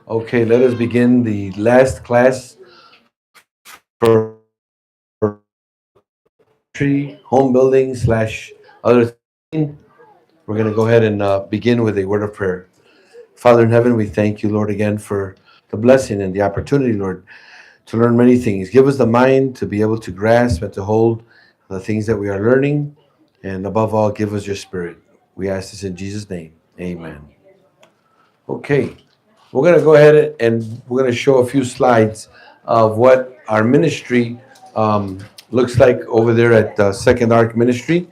Okay, let us begin the last class for tree, home building slash other thing. We're going to go ahead and begin with a word of prayer. Father in heaven, we thank you, Lord, again for the blessing and the opportunity, Lord, to learn many things. Give us the mind to be able to grasp and to hold the things that we are learning. And above all, give us your spirit. We ask this in Jesus' name. Amen. Okay, we're going to go ahead and we're going to show a few slides of what our ministry looks like over there at Second Ark Ministry.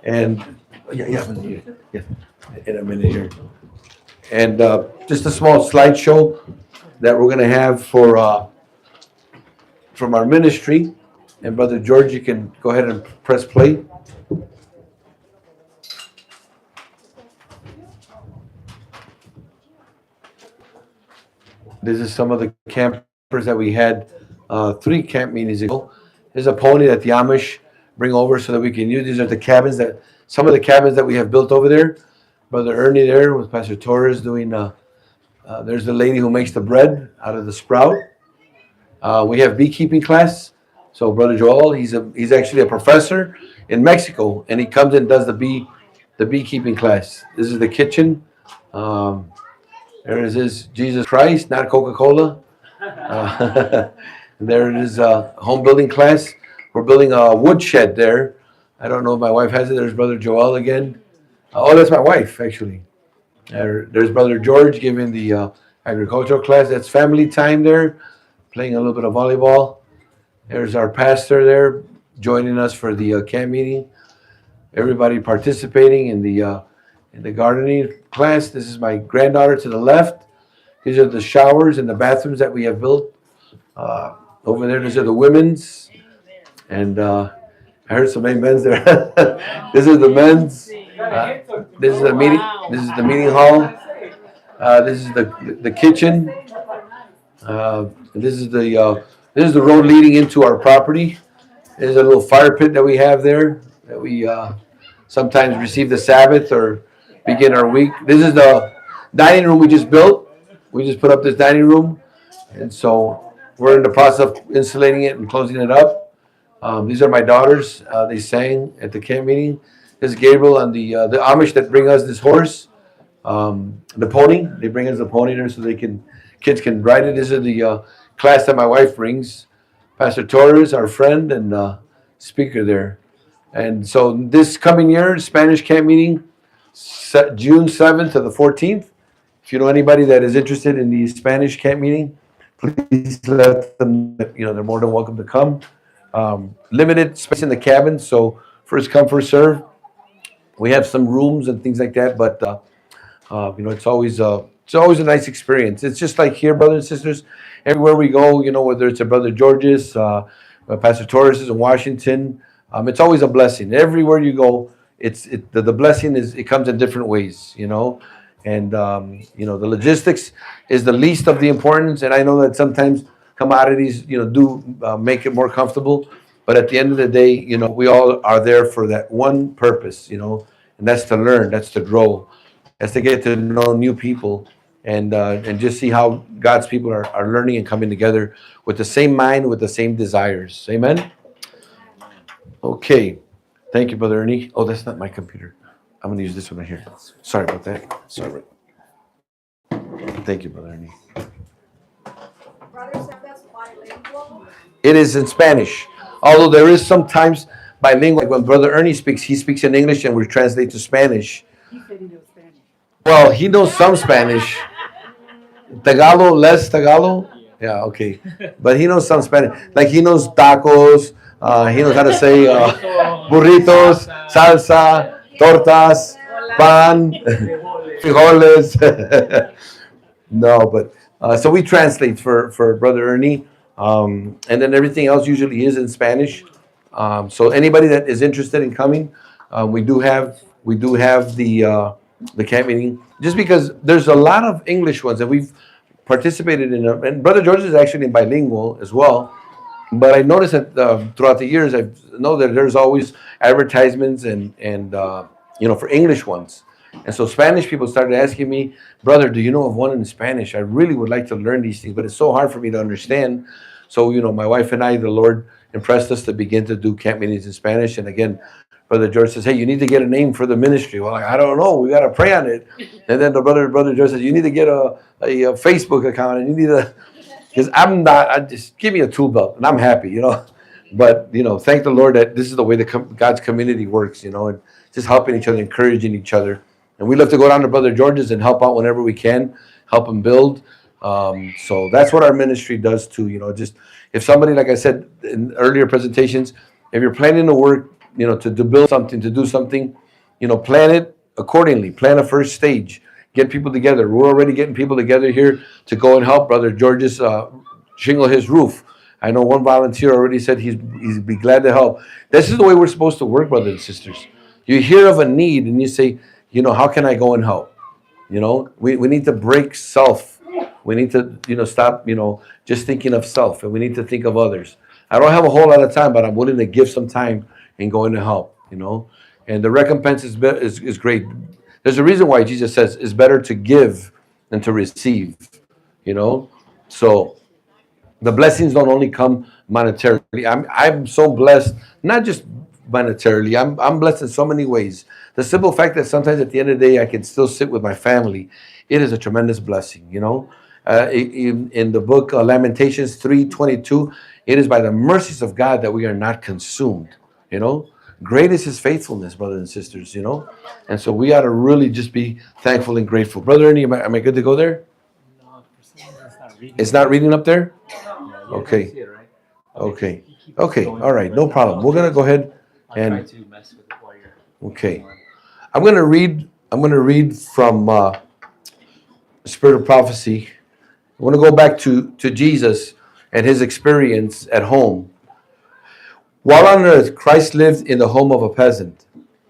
And yeah, in a minute here. And just a small slideshow that we're going to have for from our ministry. And Brother George, you can go ahead and press play. This is some of the campers that we had 3 camp meetings ago. There's a pony that the Amish bring over so that we can use. These are the cabins that some of the cabins that we have built over there. Brother Ernie there with Pastor Torres doing. There's the lady who makes the bread out of the sprout. We have beekeeping class. So Brother Joel, he's actually a professor in Mexico, and he comes and does the beekeeping class. This is the kitchen. There is his Jesus Christ, not Coca-Cola. There it is, home building class. We're building a woodshed there. I don't know if my wife has it. There's Brother Joel again. Oh, that's my wife, actually. There's Brother George giving the agricultural class. That's family time there, playing a little bit of volleyball. There's our pastor there joining us for the camp meeting. Everybody participating in the gardening class. This is my granddaughter to the left. These are the showers and the bathrooms that we have built. Over there, these are the women's. And I heard some amens there. This is the men's. This is the meeting. This is the meeting hall. This is the kitchen. This is the road leading into our property. There's a little fire pit that we have there that we sometimes receive the Sabbath or begin our week. This is the dining room we just built. We just put up this dining room, and so we're in the process of insulating it and closing it up. These are my daughters. They sang at the camp meeting. This is Gabriel and the Amish that bring us this horse, the pony. They bring us the pony there so kids can ride it. This is the class that my wife brings. Pastor Torres, our friend and speaker there. And so this coming year, Spanish camp meeting, June 7th to the 14th. If you know anybody that is interested in the Spanish camp meeting, please let them know. They're more than welcome to come. Limited space in the cabin, so first come, first serve. We have some rooms and things like that, but it's always a nice experience. It's just like here, brothers and sisters. Everywhere we go, whether it's a Brother George's, Pastor Torres in Washington, it's always a blessing. Everywhere you go, the blessing it comes in different ways, and the logistics is the least of the importance. And I know that sometimes commodities, do make it more comfortable. But at the end of the day, we all are there for that one purpose, and that's to learn, that's to grow, that's to get to know new people, and just see how God's people are learning and coming together with the same mind, with the same desires. Amen? Okay. Thank you, Brother Ernie. Oh, that's not my computer. I'm going to use this one right here. Sorry about that. Sorry. Thank you, Brother Ernie. It is in Spanish. Although there is sometimes bilingual, like when Brother Ernie speaks, he speaks in English and we translate to Spanish. He said he knows Spanish. Well, he knows some Spanish. Tagalog, less Tagalog? Yeah, okay. But he knows some Spanish. Like he knows tacos. He knows how to say burritos, salsa, tortas, pan, frijoles. No, but so we translate for Brother Ernie. And then everything else usually is in Spanish. So anybody that is interested in coming, we do have the camp meeting. Just because there's a lot of English ones that we've participated in, and Brother George is actually bilingual as well. But I noticed that throughout the years, I know that there's always advertisements and for English ones. And so Spanish people started asking me, brother, do you know of one in Spanish? I really would like to learn these things, but it's so hard for me to understand. So, my wife and I, the Lord impressed us to begin to do camp meetings in Spanish. And again, Brother George says, hey, you need to get a name for the ministry. Well, I don't know. We got to pray on it. And then Brother George says, you need to get a Facebook account, and you need to, because I just give me a tool belt and I'm happy, But, thank the Lord that this is the way God's community works, and just helping each other, encouraging each other. And we love to go down to Brother George's and help out whenever we can, help him build. So that's what our ministry does too, just if somebody, like I said in earlier presentations, if you're planning to work, to build something, to do something, plan it accordingly. Plan a first stage. Get people together. We're already getting people together here to go and help Brother George's shingle his roof. I know one volunteer already said he'd be glad to help. This is the way we're supposed to work, brothers and sisters. You hear of a need and you say, how can I go and help? We need to break self. We need to, stop, just thinking of self, and we need to think of others. I don't have a whole lot of time, but I'm willing to give some time and going to help, and the recompense is great. There's a reason why Jesus says it's better to give than to receive, so the blessings don't only come monetarily. I'm so blessed, not just monetarily. I'm blessed in so many ways. The simple fact that sometimes at the end of the day I can still sit with my family, it is a tremendous blessing, in the book Lamentations 3:22, it is by the mercies of God that we are not consumed. Great is his faithfulness, brothers and sisters, and so we ought to really just be thankful and grateful. Brother Ernie, am I good to go there? No, for some reason it's not reading. It's not reading up there? Yeah, Okay. see it, right? Okay. Keep Okay. going All right. forward. No problem. We're gonna go ahead I'll try and to mess with it while you're okay. going. I'm gonna read from Spirit of Prophecy. I want to go back to Jesus and his experience at home. While on earth, Christ lived in the home of a peasant.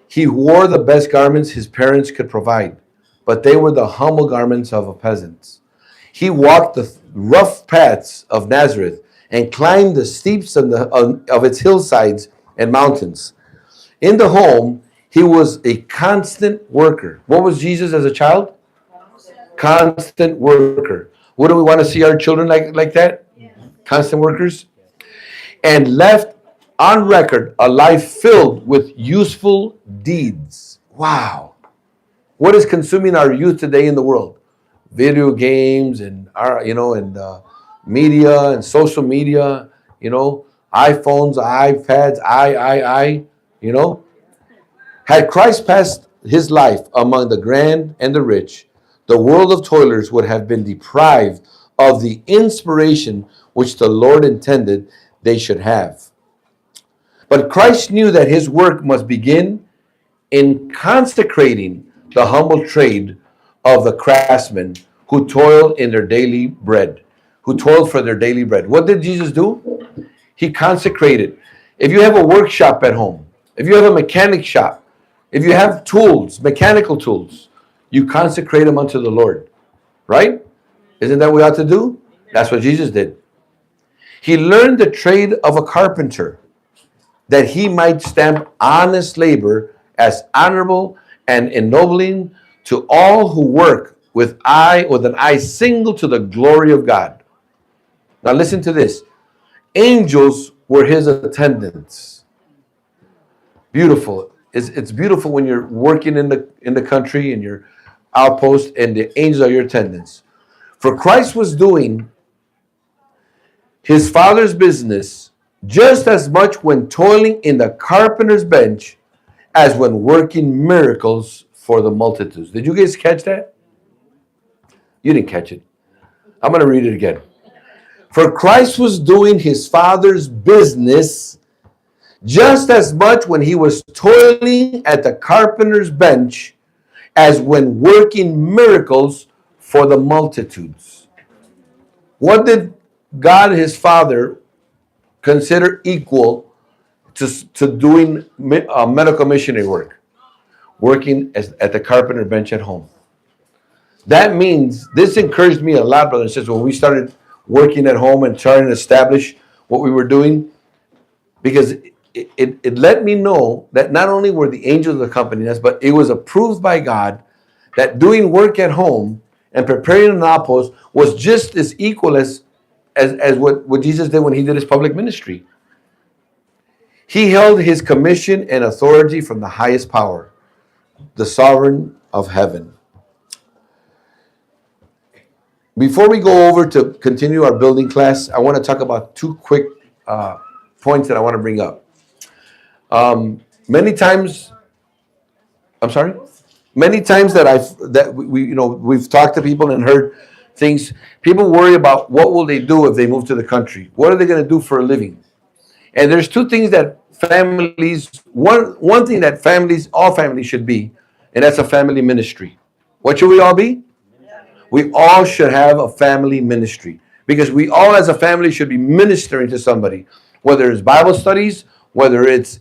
He wore the best garments his parents could provide, but they were the humble garments of a peasant. He walked the rough paths of Nazareth and climbed the steeps of its hillsides and mountains. In the home, he was a constant worker. What was Jesus as a child? Constant worker. What do we want to see our children like that? Constant workers. And left on record a life filled with useful deeds. Wow. What is consuming our youth today in the world? Video games and media and social media, iPhones, iPads, Had Christ passed his life among the grand and the rich, the world of toilers would have been deprived of the inspiration which the Lord intended they should have. But Christ knew that his work must begin in consecrating the humble trade of the craftsmen who toil in their daily bread, who toiled for their daily bread. What did Jesus do? He consecrated. If you have a workshop at home, if you have a mechanic shop, if you have tools, mechanical tools, you consecrate them unto the Lord, right? Isn't that what we ought to do? That's what Jesus did. He learned the trade of a carpenter, that he might stamp honest labor as honorable and ennobling to all who work with an eye single to the glory of God. Now listen to this. Angels were his attendants. Beautiful. It's beautiful when you're working in the country and your outpost and the angels are your attendants. For Christ was doing his Father's business just as much when toiling in the carpenter's bench as when working miracles for the multitudes. Did you guys catch that? You didn't catch it. I'm going to read it again. For Christ was doing his Father's business just as much when he was toiling at the carpenter's bench as when working miracles for the multitudes. What did God, his Father, consider equal to doing medical missionary work? Working at the carpenter bench at home. That means, this encouraged me a lot, brothers and sisters, when we started working at home and trying to establish what we were doing, because it let me know that not only were the angels accompanying us, but it was approved by God that doing work at home and preparing an outpost was just as equal as what Jesus did when he did his public ministry. He held his commission and authority from the highest power, the sovereign of heaven. Before we go over to continue our building class, I want to talk about two quick points that I want to bring up. Many times that we've talked to people and heard things. People worry about what will they do if they move to the country. What are they going to do for a living? And there's two things that one thing that all families should be, and that's a family ministry. What should we all be? We all should have a family ministry, because we all as a family should be ministering to somebody, whether it's Bible studies, whether it's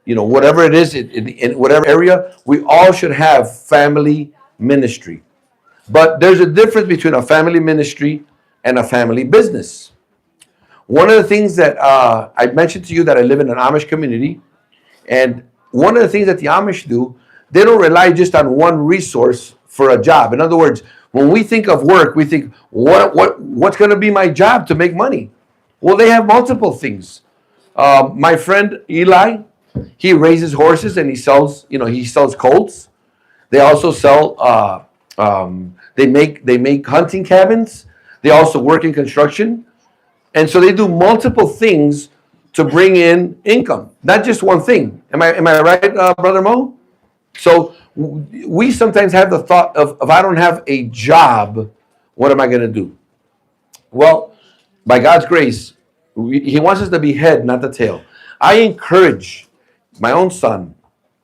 whatever it is in whatever area. We all should have family ministry. But there's a difference between a family ministry and a family business. One of the things that I mentioned to you, that I live in an Amish community, and one of the things that the Amish do, they don't rely just on one resource for a job. In other words, when we think of work, we think, what's going to be my job to make money? Well, they have multiple things. My friend Eli, he raises horses and he sells colts. They also sell. They make hunting cabins. They also work in construction, and so they do multiple things to bring in income, not just one thing. Am I right, Brother Mo? So we sometimes have the thought of, if I don't have a job, what am I going to do? Well, by God's grace, he wants us to be head, not the tail. I encourage my own son.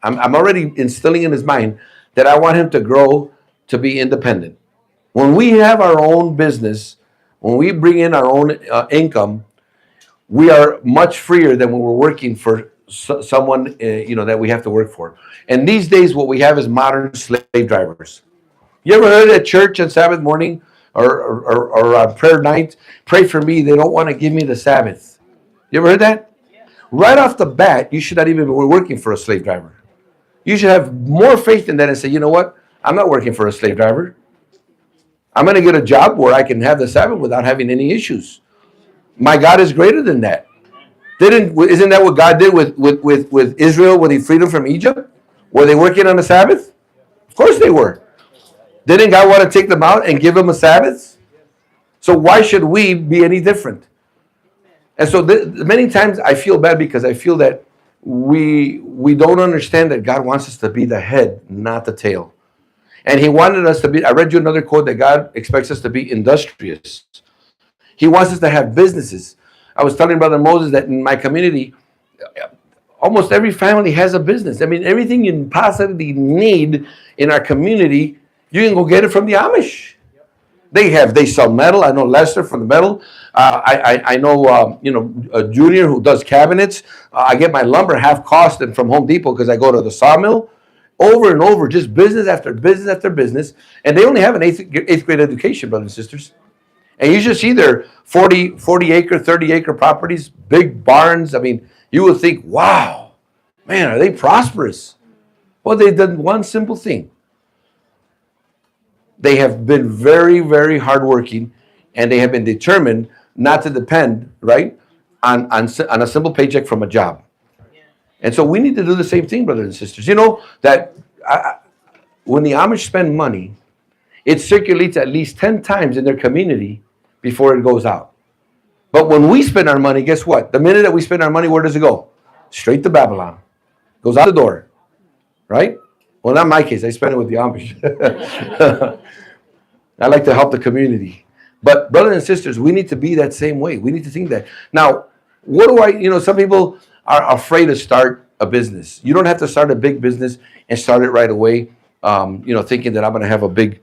I'm already instilling in his mind that I want him to grow to be independent. When we have our own business, when we bring in our own income, we are much freer than when we're working for someone that we have to work for. And these days, what we have is modern slave drivers. You ever heard at church on Sabbath morning or on prayer night, pray for me, they don't want to give me the Sabbath? You ever heard that? Right off the bat, you should not even be working for a slave driver. You should have more faith in that and say, you know what? I'm not working for a slave driver. I'm going to get a job where I can have the Sabbath without having any issues. My God is greater than that. Isn't that what God did with Israel when he freed them from Egypt? Were they working on the Sabbath? Of course they were. Didn't God want to take them out and give them a Sabbath? So why should we be any different? And so many times I feel bad, because I feel that we don't understand that God wants us to be the head, not the tail. And he wanted us to be, I read you another quote, that God expects us to be industrious. He wants us to have businesses. I was telling Brother Moses that in my community, almost every family has a business. I mean, everything you possibly need in our community, you can go get it from the Amish. They sell metal. I know Lester from the metal. I know a Junior who does cabinets. I get my lumber half cost and from Home Depot, because I go to the sawmill. Over and over, just business after business after business. And they only have an eighth grade education, brothers and sisters. And you just see their 40 acre, 30 acre properties, big barns. I mean, you would think, wow, man, are they prosperous? Well, they've done one simple thing. They have been very, very hardworking, and they have been determined not to depend, right, on a simple paycheck from a job. And so we need to do the same thing, brothers and sisters. You know that when the Amish spend money, it circulates at least 10 times in their community before it goes out. But when we spend our money, guess what? The minute that we spend our money, where does it go? Straight to Babylon. Goes out the door, right? Well, not my case. I spend it with the Amish. I like to help the community. But brothers and sisters, we need to be that same way. We need to think that. Now, some people are afraid to start a business. You don't have to start a big business and start it right away, thinking that I'm going to have a big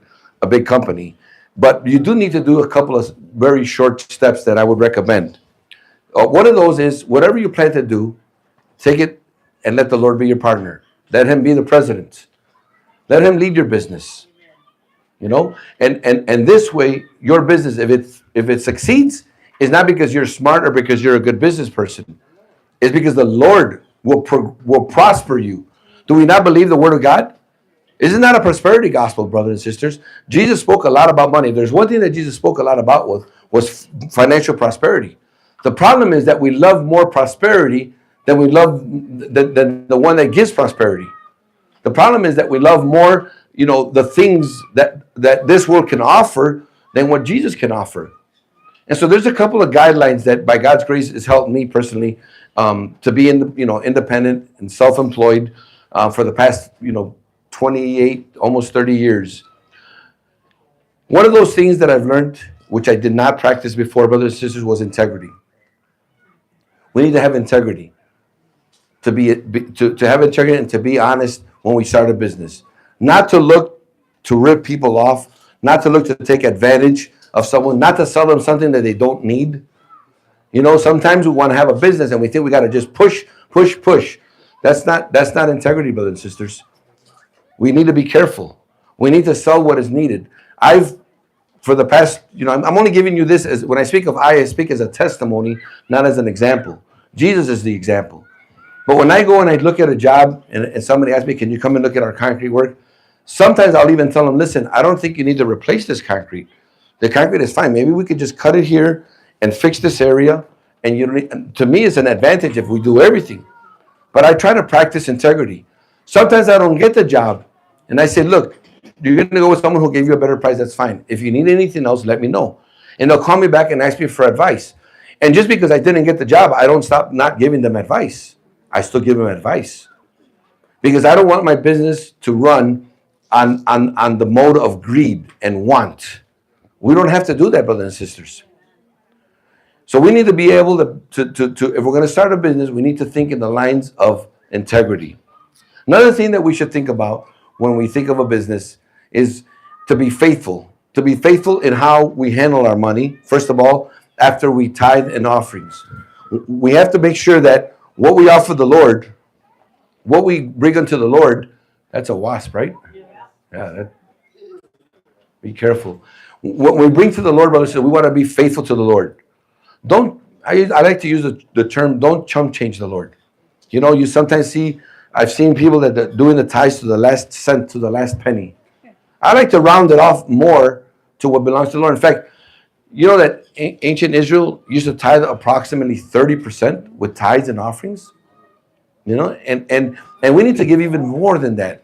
company. But you do need to do a couple of very short steps that I would recommend. One of those is, whatever you plan to do, take it and let the Lord be your partner. Let him be the president. Let him lead your business. And this way, your business, if it succeeds, is not because you're smart or because you're a good business person. It's because the Lord will prosper you. Do we not believe the word of God? Isn't that a prosperity gospel, brothers and sisters? Jesus spoke a lot about money. There's one thing that Jesus spoke a lot about was financial prosperity. The problem is that we love more prosperity than we love than the one that gives prosperity. The problem is that we love more, the things that this world can offer than what Jesus can offer. And so there's a couple of guidelines that, by God's grace, has helped me personally to be independent and self-employed for the past 28, almost 30 years. One of those things that I've learned, which I did not practice before, brothers and sisters, was integrity. We need to have integrity. To have integrity and to be honest when we start a business. Not to look to rip people off, not to look to take advantage of someone, not to sell them something that they don't need. Sometimes we want to have a business and we think we got to just push. That's not integrity, brothers and sisters. We need to be careful. We need to sell what is needed. For the past, I'm only giving you this as, when I speak of I speak as a testimony, not as an example. Jesus is the example. But when I go and I look at a job and somebody asks me, can you come and look at our concrete work? Sometimes I'll even tell them, listen, I don't think you need to replace this concrete. The concrete is fine. Maybe we could just cut it here and fix this area. And to me, it's an advantage if we do everything. But I try to practice integrity. Sometimes I don't get the job. And I say, look, you're going to go with someone who gave you a better price. That's fine. If you need anything else, let me know. And they'll call me back and ask me for advice. And just because I didn't get the job, I don't stop not giving them advice. I still give them advice. Because I don't want my business to run on the mode of greed and want. We don't have to do that, brothers and sisters. So we need to be able to if we're going to start a business, we need to think in the lines of integrity. Another thing that we should think about when we think of a business is to be faithful. To be faithful in how we handle our money. First of all, after we tithe and offerings. We have to make sure that what we offer the Lord, what we bring unto the Lord, that's a wasp, right? Yeah. Be careful. What we bring to the Lord, brothers, we want to be faithful to the Lord. I like to use the term, don't chump change the Lord. You sometimes I've seen people that are doing the tithes to the last cent, to the last penny. I like to round it off more to what belongs to the Lord. In fact, you know that ancient Israel used to tithe approximately 30% with tithes and offerings? And we need to give even more than that.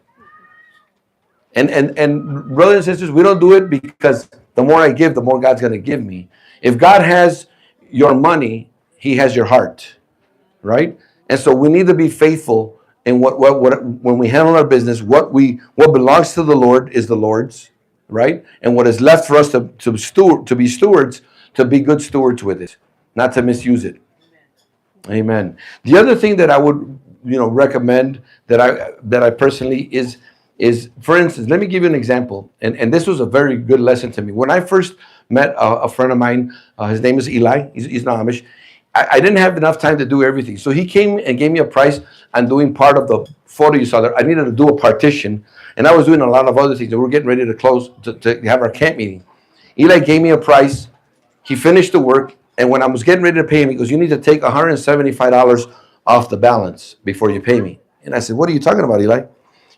And brothers and sisters, we don't do it because the more I give, the more God's going to give me. If God has your money, He has your heart, right? And so we need to be faithful in what when we handle our business. What belongs to the Lord is the Lord's, right? And what is left for us to be stewards, to be good stewards with it, not to misuse it. Amen. The other thing that I would recommend that I personally is, for instance, let me give you an example. And this was a very good lesson to me. When I first met a friend of mine, his name is Eli. He's not Amish. I didn't have enough time to do everything. So he came and gave me a price on doing part of the photo you saw there. I needed to do a partition. And I was doing a lot of other things. And we were getting ready to close to have our camp meeting. Eli gave me a price. He finished the work. And when I was getting ready to pay him, he goes, you need to take $175 off the balance before you pay me. And I said, what are you talking about, Eli?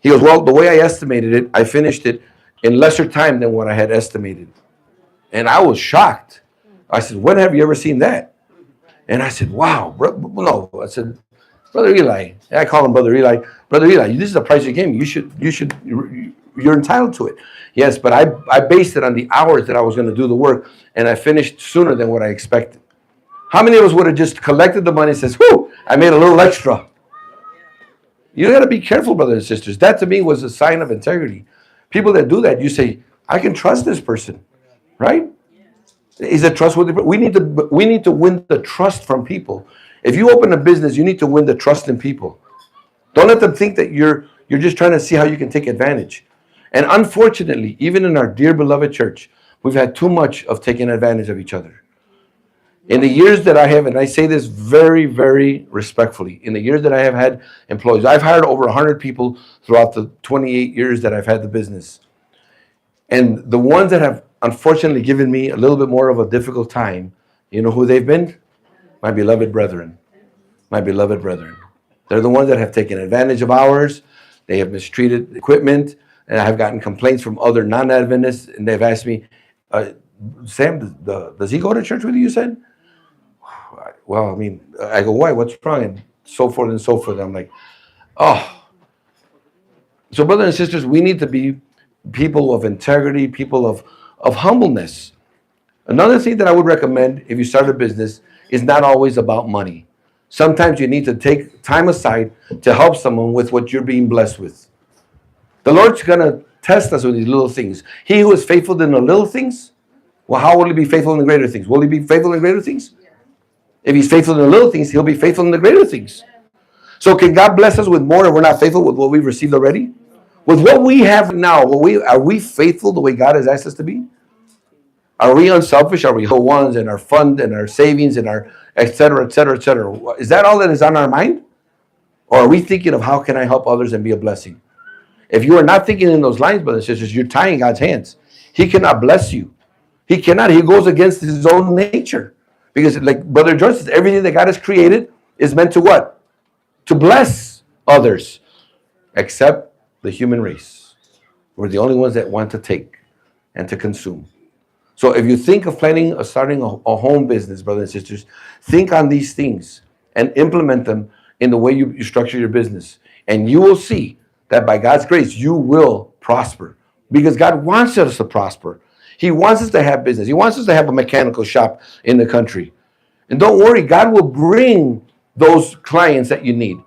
He goes, well, the way I estimated it, I finished it in lesser time than what I had estimated. And I was shocked. I said, when have you ever seen that? And I said, wow, no. I said, Brother Eli. I call him Brother Eli. Brother Eli, this is the price you gave me. You're entitled to it. Yes, but I based it on the hours that I was going to do the work, and I finished sooner than what I expected. How many of us would have just collected the money and says, whoo, I made a little extra? You got to be careful, brothers and sisters. That to me was a sign of integrity. People that do that, you say, I can trust this person, right? Is it trustworthy? We need to win the trust from people. If you open a business, you need to win the trust in people. Don't let them think that you're just trying to see how you can take advantage. And unfortunately, even in our dear beloved church, we've had too much of taking advantage of each other. In the years that I have, and I say this very, very respectfully, in the years that I have had employees, I've hired over 100 people throughout the 28 years that I've had the business. And the ones that have unfortunately given me a little bit more of a difficult time, you know who they've been? My beloved brethren. My beloved brethren. They're the ones that have taken advantage of ours. They have mistreated equipment. and I have gotten complaints from other non-Adventists, and they've asked me, Sam, does he go to church with you, you said? Well, I mean, I go, why? What's wrong? And so forth and so forth. I'm like, oh. So brothers and sisters, we need to be people of integrity, people of humbleness. Another thing that I would recommend if you start a business is not always about money. Sometimes you need to take time aside to help someone with what you're being blessed with. The Lord's going to test us with these little things. He who is faithful in the little things, well, how will he be faithful in the greater things? Will he be faithful in the greater things? If he's faithful in the little things, he'll be faithful in the greater things. So can God bless us with more if we're not faithful with what we've received already? With what we have now, are we faithful the way God has asked us to be? Are we unselfish? Are we whole ones in our fund and our savings and our et cetera, et cetera, et cetera? Is that all that is on our mind? Or are we thinking of how can I help others and be a blessing? If you are not thinking in those lines, brothers and sisters, you're tying God's hands. He cannot bless you. He cannot. He goes against his own nature. Because like Brother George says, everything that God has created is meant to what? To bless others. Except the human race. We're the only ones that want to take and to consume. So if you think of planning or starting a home business, brothers and sisters, think on these things and implement them in the way you structure your business. And you will see that by God's grace, you will prosper. Because God wants us to prosper. He wants us to have business. He wants us to have a mechanical shop in the country. And don't worry, God will bring those clients that you need.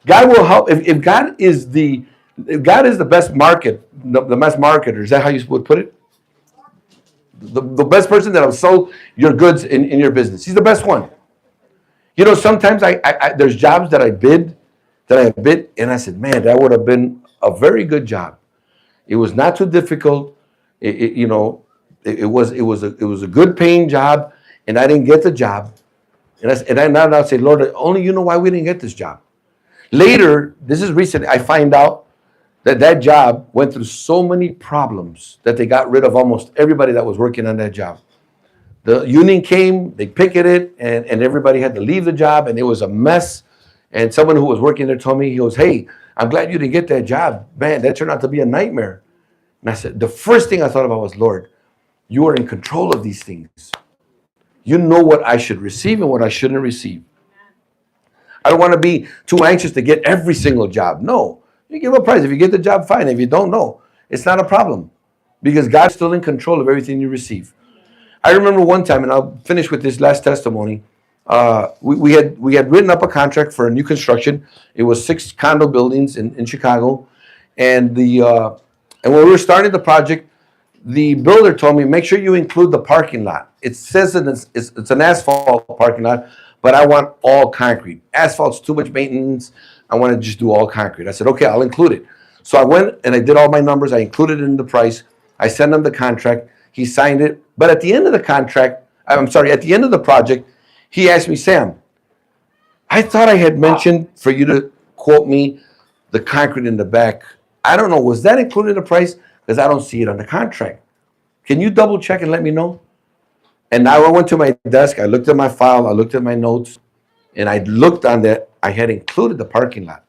God will help. If God is the best market, the best marketer, is that how you would put it? The best person that will sell your goods in your business. He's the best one. You know, sometimes there's jobs that I bid, and I said, man, that would have been a very good job. It was not too difficult. It was a good paying job, and I didn't get the job. And I now say, Lord, only you know why we didn't get this job. Later, this is recent, I find out that job went through so many problems that they got rid of almost everybody that was working on that job. The union came, they picketed, and everybody had to leave the job, and it was a mess. And someone who was working there told me, he goes, hey, I'm glad you didn't get that job. Man, that turned out to be a nightmare. And I said, the first thing I thought about was, Lord, you are in control of these things. You know what I should receive and what I shouldn't receive. I don't want to be too anxious to get every single job. No, you give a price. If you get the job, fine. If you don't know, it's not a problem because God's still in control of everything you receive. I remember one time, and I'll finish with this last testimony. We had written up a contract for a new construction. It was 6 condo buildings in Chicago, and when we were starting the project, the builder told me, make sure you include the parking lot. It says it's an asphalt parking lot, but I want all concrete. Asphalt's too much maintenance. I want to just do all concrete. I said, okay, I'll include it. So I went and I did all my numbers. I included it in the price. I sent him the contract. He signed it. But at the end of the at the end of the project, he asked me, Sam, I thought I had mentioned for you to quote me the concrete in the back. I don't know, was that included in the price? Because I don't see it on the contract. Can you double check and let me know? And now I went to my desk, I looked at my file, I looked at my notes, and I looked on that, I had included the parking lot.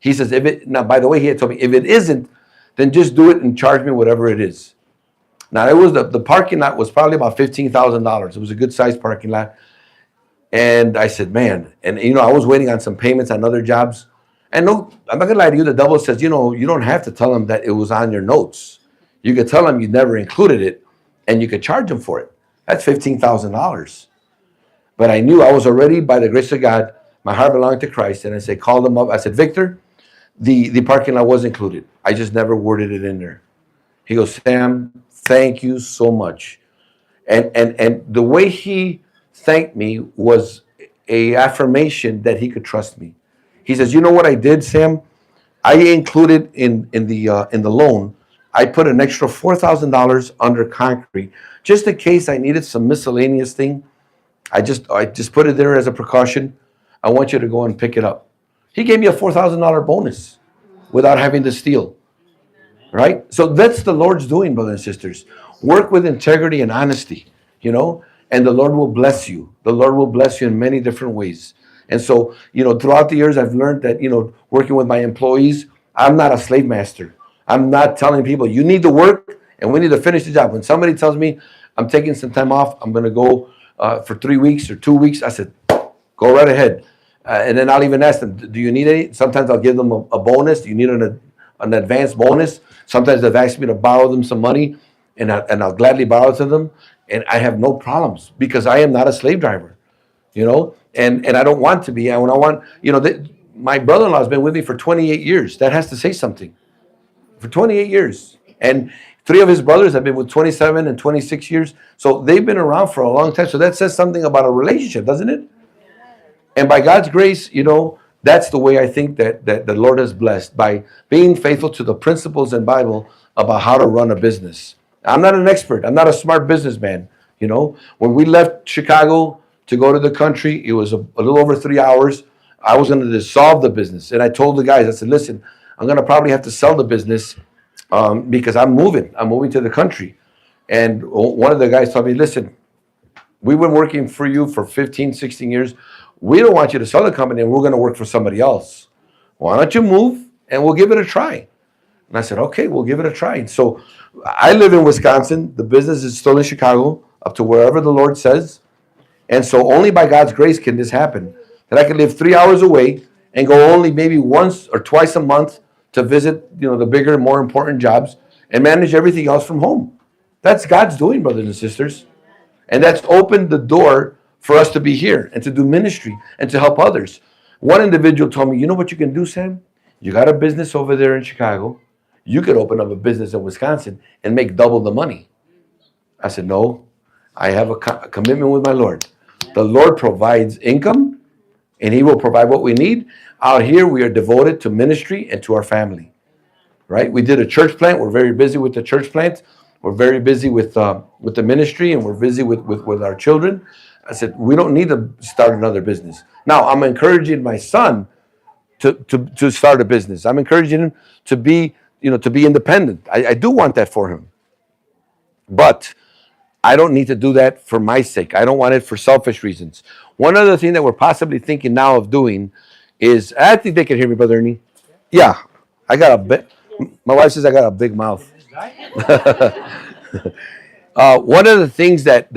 He says, now by the way, he had told me, if it isn't, then just do it and charge me whatever it is. Now it was the parking lot was probably about $15,000. It was a good sized parking lot. And I said, man, and I was waiting on some payments on other jobs. And no, I'm not gonna lie to you, the devil says, you don't have to tell them that it was on your notes. You could tell them you never included it and you could charge them for it. That's $15,000. But I knew I was already, by the grace of God, my heart belonged to Christ. And I said, called him up. I said, Victor, the parking lot was included. I just never worded it in there. He goes, Sam, thank you so much. And the way he thanked me was a affirmation that he could trust me. He says, you know what I did, Sam? I included in the loan, I put an extra $4,000 under concrete just in case I needed some miscellaneous thing. I just put it there as a precaution. I want you to go and pick it up. He gave me a $4,000 bonus without having to steal. Right? So that's the Lord's doing, brothers and sisters. Work with integrity and honesty, and the Lord will bless you. The Lord will bless you in many different ways. And so, throughout the years, I've learned that, working with my employees, I'm not a slave master. I'm not telling people you need to work and we need to finish the job. When somebody tells me I'm taking some time off, I'm going to go for 3 weeks or 2 weeks, I said, go right ahead. And then I'll even ask them, do you need any? Sometimes I'll give them a bonus. Do you need an advanced bonus? Sometimes they've asked me to borrow them some money, and I'll gladly borrow it to them. And I have no problems because I am not a slave driver, and I don't want to be. My brother-in-law has been with me for 28 years. That has to say something. For 28 years. And 3 of his brothers have been with 27 and 26 years. So they've been around for a long time. So that says something about a relationship, doesn't it? And by God's grace, that's the way I think that the Lord has blessed, by being faithful to the principles in Bible about how to run a business. I'm not an expert. I'm not a smart businessman. When we left Chicago to go to the country, it was a little over 3 hours. I was going to dissolve the business. And I told the guys, I said, listen, I'm going to probably have to sell the business because I'm moving. I'm moving to the country. And one of the guys told me, listen, we've been working for you for 15, 16 years. We don't want you to sell the company and we're going to work for somebody else. Why don't you move and we'll give it a try? And I said, okay, we'll give it a try. And so I live in Wisconsin. The business is still in Chicago, up to wherever the Lord says. And so only by God's grace can this happen. That I can live 3 hours away and go only maybe once or twice a month to visit, the bigger, more important jobs and manage everything else from home. That's God's doing, brothers and sisters. And that's opened the door for us to be here and to do ministry and to help others. One individual told me, you know what you can do, Sam? You got a business over there in Chicago. You could open up a business in Wisconsin and make double the money. I said, no, I have a commitment with my Lord. The Lord provides income and he will provide what we need. Out here, we are devoted to ministry and to our family, right? We did a church plant. We're very busy with the church plant. We're very busy with the ministry, and we're busy with our children. I said, we don't need to start another business. Now, I'm encouraging my son to start a business. I'm encouraging him to be independent. I do want that for him. But I don't need to do that for my sake. I don't want it for selfish reasons. One other thing that we're possibly thinking now of doing is, I think they can hear me, Brother Ernie. Yeah, my wife says I got a big mouth. One of the things that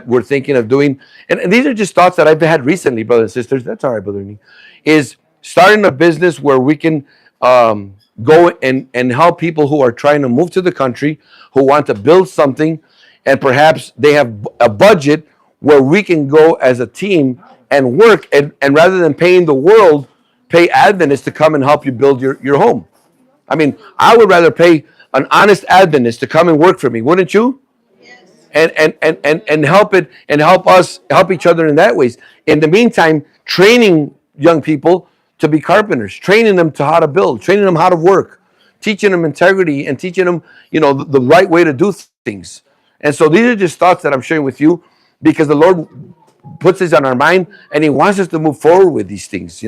we're thinking of doing, and these are just thoughts that I've had recently, brothers and sisters. That's all right, Brother Ernie. Is starting a business where we can go and help people who are trying to move to the country, who want to build something, and perhaps they have a budget where we can go as a team and work, and rather than paying the world, pay Adventists to come and help you build your home. I mean, I would rather pay an honest Adventist to come and work for me, wouldn't you? Yes. And help each other in that ways. In the meantime, training young people to be carpenters, training them to how to build, training them how to work, teaching them integrity and teaching them, the right way to do things. And so these are just thoughts that I'm sharing with you because the Lord puts this on our mind and he wants us to move forward with these things,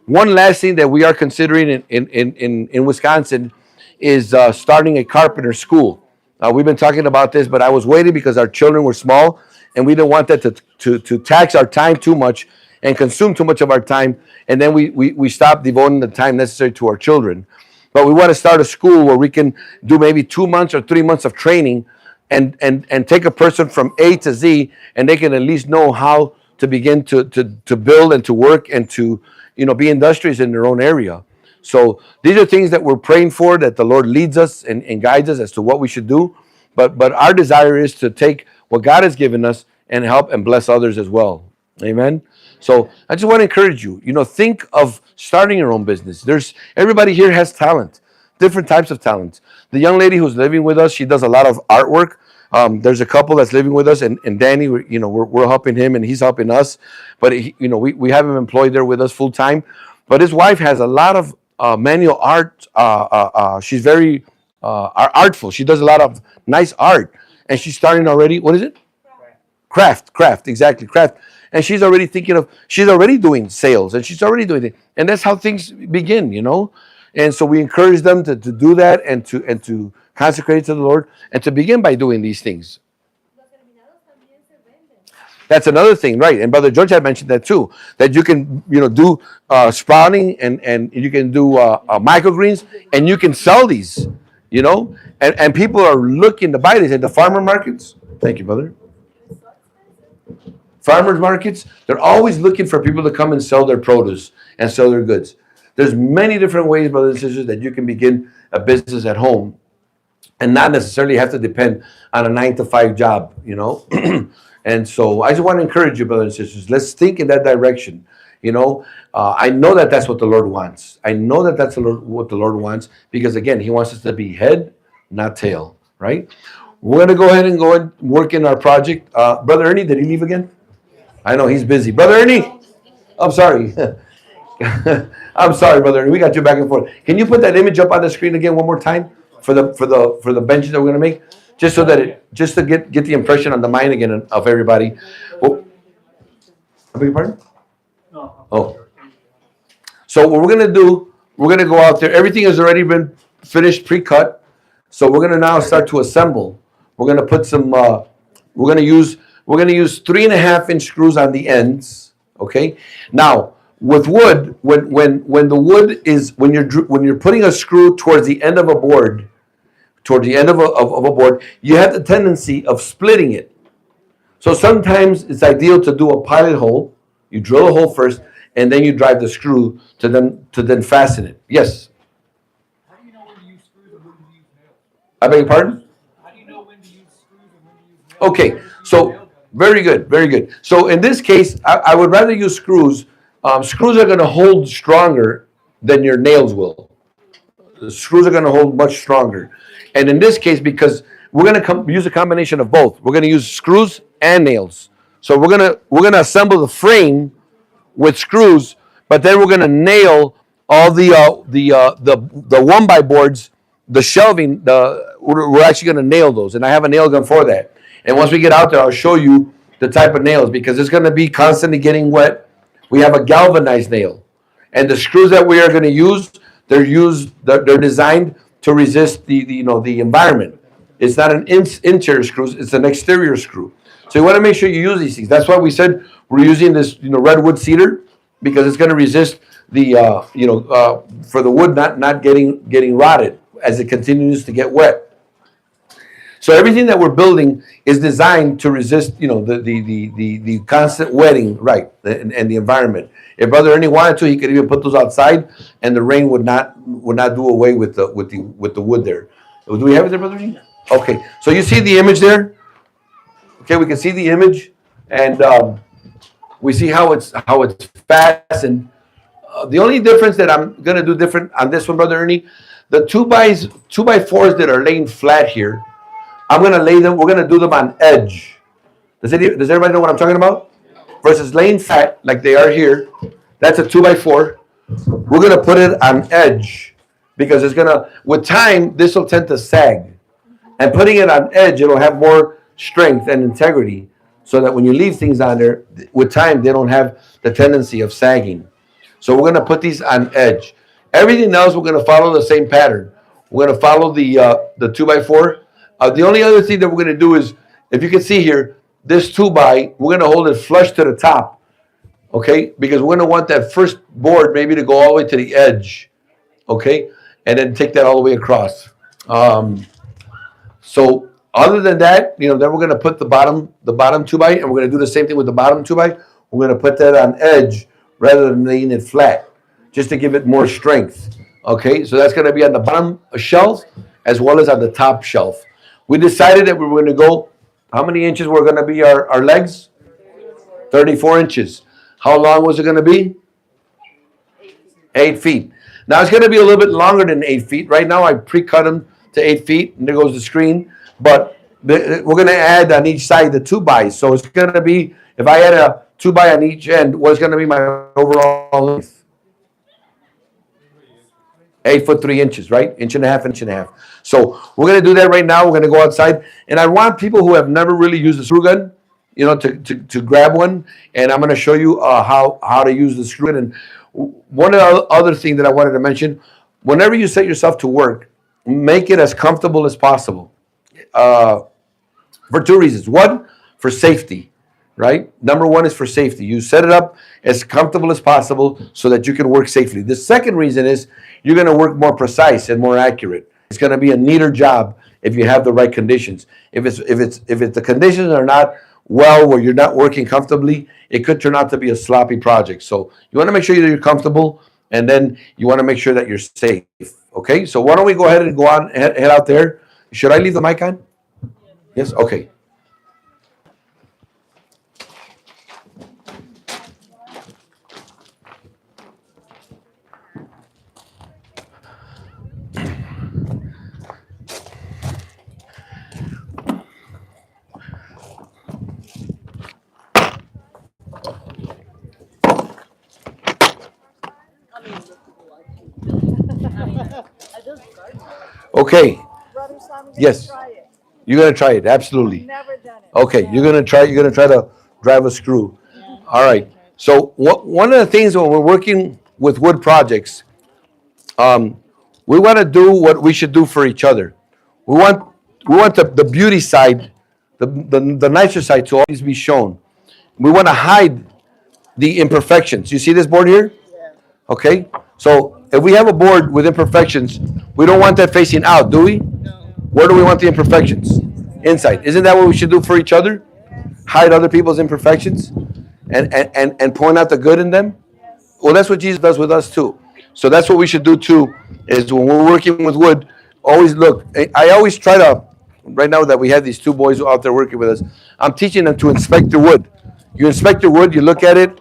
One last thing that we are considering in Wisconsin is starting a carpenter school. We've been talking about this, but I was waiting because our children were small and we didn't want that to tax our time too much and consume too much of our time. And then we stopped devoting the time necessary to our children. But we want to start a school where we can do maybe 2 months or 3 months of training and take a person from A to Z, and they can at least know how to begin to build and to work and to be industrious in their own area. So these are things that we're praying for, that the Lord leads us and guides us as to what we should do. But our desire is to take what God has given us and help and bless others as well. Amen. So I just want to encourage you, think of starting your own business. Everybody here has talent, different types of talent. The young lady who's living with us, she does a lot of artwork. There's a couple that's living with us, and Danny, we're helping him and he's helping us. But we have him employed there with us full time. But his wife has a lot of manual art. She's very artful. She does a lot of nice art, and she's starting already. What is it? Craft, exactly, craft. And she's already doing sales, and she's already doing it. And that's how things begin, And so we encourage them to do that and to consecrate to the Lord and to begin by doing these things. That's another thing, right? And Brother George had mentioned that too, that you can, do sprouting and you can do microgreens and you can sell these, and people are looking to buy these at the farmer markets. Thank you, brother. Farmers markets, they're always looking for people to come and sell their produce and sell their goods. There's many different ways, brothers and sisters, that you can begin a business at home and not necessarily have to depend on a 9-to-5 job, And so I just want to encourage you, brothers and sisters, let's think in that direction. I know that that's what the Lord wants. I know that that's what the Lord wants because, again, he wants us to be head, not tail, right? We're going to go ahead and work in our project. Brother Ernie, did he leave again? I know he's busy. Brother Ernie, I'm sorry. I'm sorry, Brother Ernie. We got you back and forth. Can you put that image up on the screen again one more time for the benches that we're going to make? Just so that just to get the impression on the mind again of everybody. Oh, I beg your pardon? No. Oh. So what we're going to do, we're going to go out there. Everything has already been finished, pre-cut. So we're going to now start to assemble. We're going to put some, we're going to use 3.5-inch screws on the ends. Okay. Now with wood, when the wood is, when you're putting a screw towards the end of a board, a board, you have the tendency of splitting it. So sometimes it's ideal to do a pilot hole. You drill a hole first, and then you drive the screw to then fasten it. Yes? How do you know when to use screws and when to use nails? I beg your pardon? How do you know when to use screws and when to use nails? Okay, so very good, very good. So in this case, I would rather use screws. Screws are going to hold stronger than your nails will. The screws are going to hold much stronger. And in this case, because we're going to use a combination of both, we're going to use screws and nails. So we're going to assemble the frame with screws, but then we're going to nail all the 1x boards, the shelving. We're actually going to nail those, and I have a nail gun for that. And once we get out there, I'll show you the type of nails because it's going to be constantly getting wet. We have a galvanized nail, and the screws that we are going to use, they're designed to resist the environment. It's not an interior screw, it's an exterior screw. So you want to make sure you use these things. That's why we said we're using this redwood cedar because it's going to resist the for the wood not getting rotted as it continues to get wet. So everything that we're building is designed to resist the constant wetting, right, and the environment. If Brother Ernie wanted to, he could even put those outside, and the rain would not do away with the wood there. Do we have it there, Brother Ernie? Okay. So you see the image there? Okay, we can see the image, and we see how it's fastened. The only difference that I'm gonna do different on this one, Brother Ernie, the 2x4s that are laying flat here, I'm gonna lay them. We're gonna do them on edge. Does everybody know what I'm talking about? Versus laying flat like they are here, that's a 2x4. We're gonna put it on edge because it's gonna, with time, this will tend to sag. And putting it on edge, it'll have more strength and integrity so that when you leave things on there, with time, they don't have the tendency of sagging. So we're gonna put these on edge. Everything else, we're gonna follow the same pattern. We're gonna follow the 2x4. The only other thing that we're gonna do is, if you can see here, this 2x, we're going to hold it flush to the top, okay? Because we're going to want that first board maybe to go all the way to the edge, okay? And then take that all the way across. So other than that, then we're going to put the bottom 2x, and we're going to do the same thing with the bottom 2x. We're going to put that on edge rather than laying it flat, just to give it more strength, okay? So that's going to be on the bottom shelf as well as on the top shelf. We decided that we were going to go. How many inches were going to be our legs? 34 inches. How long was it going to be? 8 feet. Now it's going to be a little bit longer than 8 feet. Right now I pre-cut them to 8 feet, and there goes the screen. But we're going to add on each side the 2x. So it's going to be, if I add a 2x on each end, what's going to be my overall length? 8 foot 3 inches, right? Inch and a half. So we're going to do that right now. We're going to go outside. And I want people who have never really used a screw gun, to grab one. And I'm going to show you how to use the screw gun. And one other thing that I wanted to mention, whenever you set yourself to work, make it as comfortable as possible. For two reasons. One, for safety. right? Number one is for safety. You set it up as comfortable as possible so that you can work safely. The second reason is you're going to work more precise and more accurate. It's going to be a neater job if you have the right conditions. If the conditions are not well, where you're not working comfortably, it could turn out to be a sloppy project. So you want to make sure that you're comfortable, and then you want to make sure that you're safe. Okay, so why don't we go ahead and head out there? Should I leave the mic on? Yes. Okay. Okay. Yes. You're gonna try it. Absolutely. Never done it. Okay. You're gonna try to drive a screw. All right. So one of the things when we're working with wood projects, we want to do what we should do for each other. We want the beauty side, the nicer side to always be shown. We want to hide the imperfections. You see this board here? Okay. So if we have a board with imperfections, we don't want that facing out, do we? Where do we want the imperfections? Inside. Isn't that what we should do for each other? Hide other people's imperfections and point out the good in them? Well, that's what Jesus does with us too. So that's what we should do too, is when we're working with wood, always look. I always try to, right now that we have these two boys out there working with us, I'm teaching them to inspect their wood. You inspect your wood, you look at it,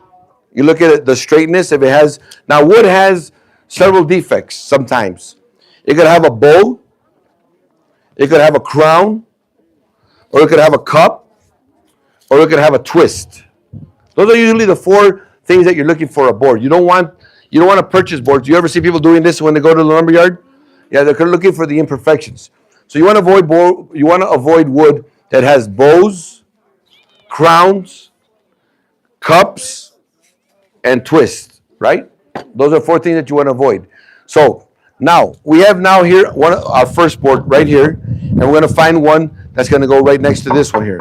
the straightness, if it has, now wood has several defects sometimes. It could have a bow, it could have a crown, or it could have a cup, or it could have a twist. Those are usually the four things that you're looking for a board. You don't want to purchase boards. You ever see people doing this when they go to the lumberyard? Yeah, they're looking for the imperfections. So you want to avoid wood that has bows, crowns, cups, and twists, right? Those are four things that you want to avoid. So now we have here our first board right here, and we're going to find one that's going to go right next to this one here.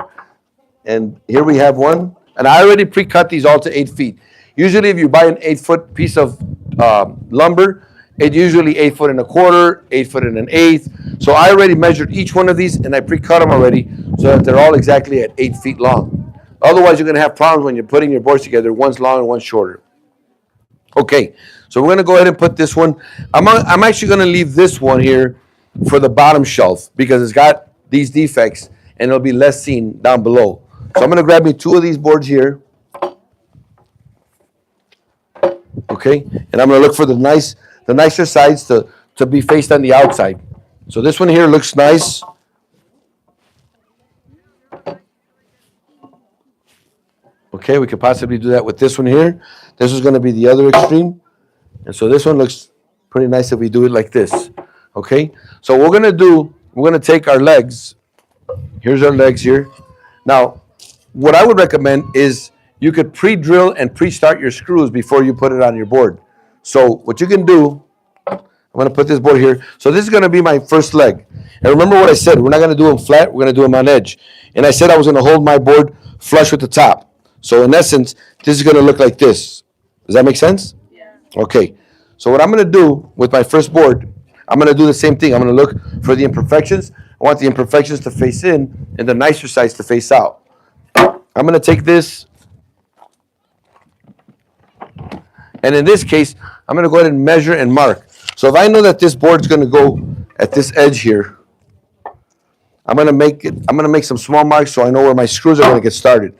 And here we have one, and I already pre-cut these all to 8 feet. Usually, if you buy an 8-foot piece of lumber, it's usually 8 foot and a quarter, 8 foot and an eighth. So I already measured each one of these, and I pre-cut them already so that they're all exactly at 8 feet long. Otherwise, you're going to have problems when you're putting your boards together. One's long and one's shorter. Okay, so we're going to go ahead and put this one. I'm actually going to leave this one here for the bottom shelf because it's got these defects, and it'll be less seen down below. So I'm going to grab me 2 of these boards here. Okay, and I'm going to look for the nicer sides to be faced on the outside. So this one here looks nice. Okay, we could possibly do that with this one here. This is going to be the other extreme. And so this one looks pretty nice if we do it like this. Okay, so what we're going to take our legs. Here's our legs here. Now, what I would recommend is you could pre-drill and pre-start your screws before you put it on your board. So what you can do, I'm going to put this board here. So this is going to be my first leg. And remember what I said, we're not going to do them flat, we're going to do them on edge. And I said I was going to hold my board flush with the top. So in essence, this is going to look like this. Does that make sense? Yeah. Okay. So what I'm going to do with my first board, I'm going to do the same thing. I'm going to look for the imperfections. I want the imperfections to face in and the nicer sides to face out. I'm going to take this. And in this case, I'm going to go ahead and measure and mark. So if I know that this board's going to go at this edge here, I'm going to make some small marks so I know where my screws are going to get started.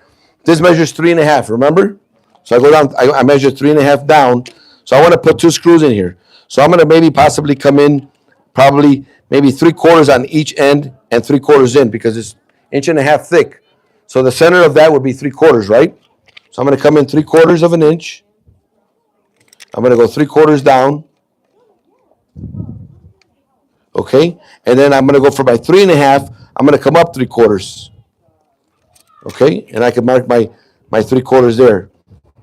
This measures 3.5, remember? So I go down, I measure 3.5 down. So I want to put 2 screws in here. So I'm going to maybe possibly come in probably maybe 3/4 on each end and 3/4 in because it's 1.5 inches thick. So the center of that would be 3/4, right? So I'm going to come in 3/4 of an inch. I'm going to go 3/4 down. Okay? And then I'm going to go for my 3.5. I'm going to come up 3/4. Okay? And I can mark my 3/4 there.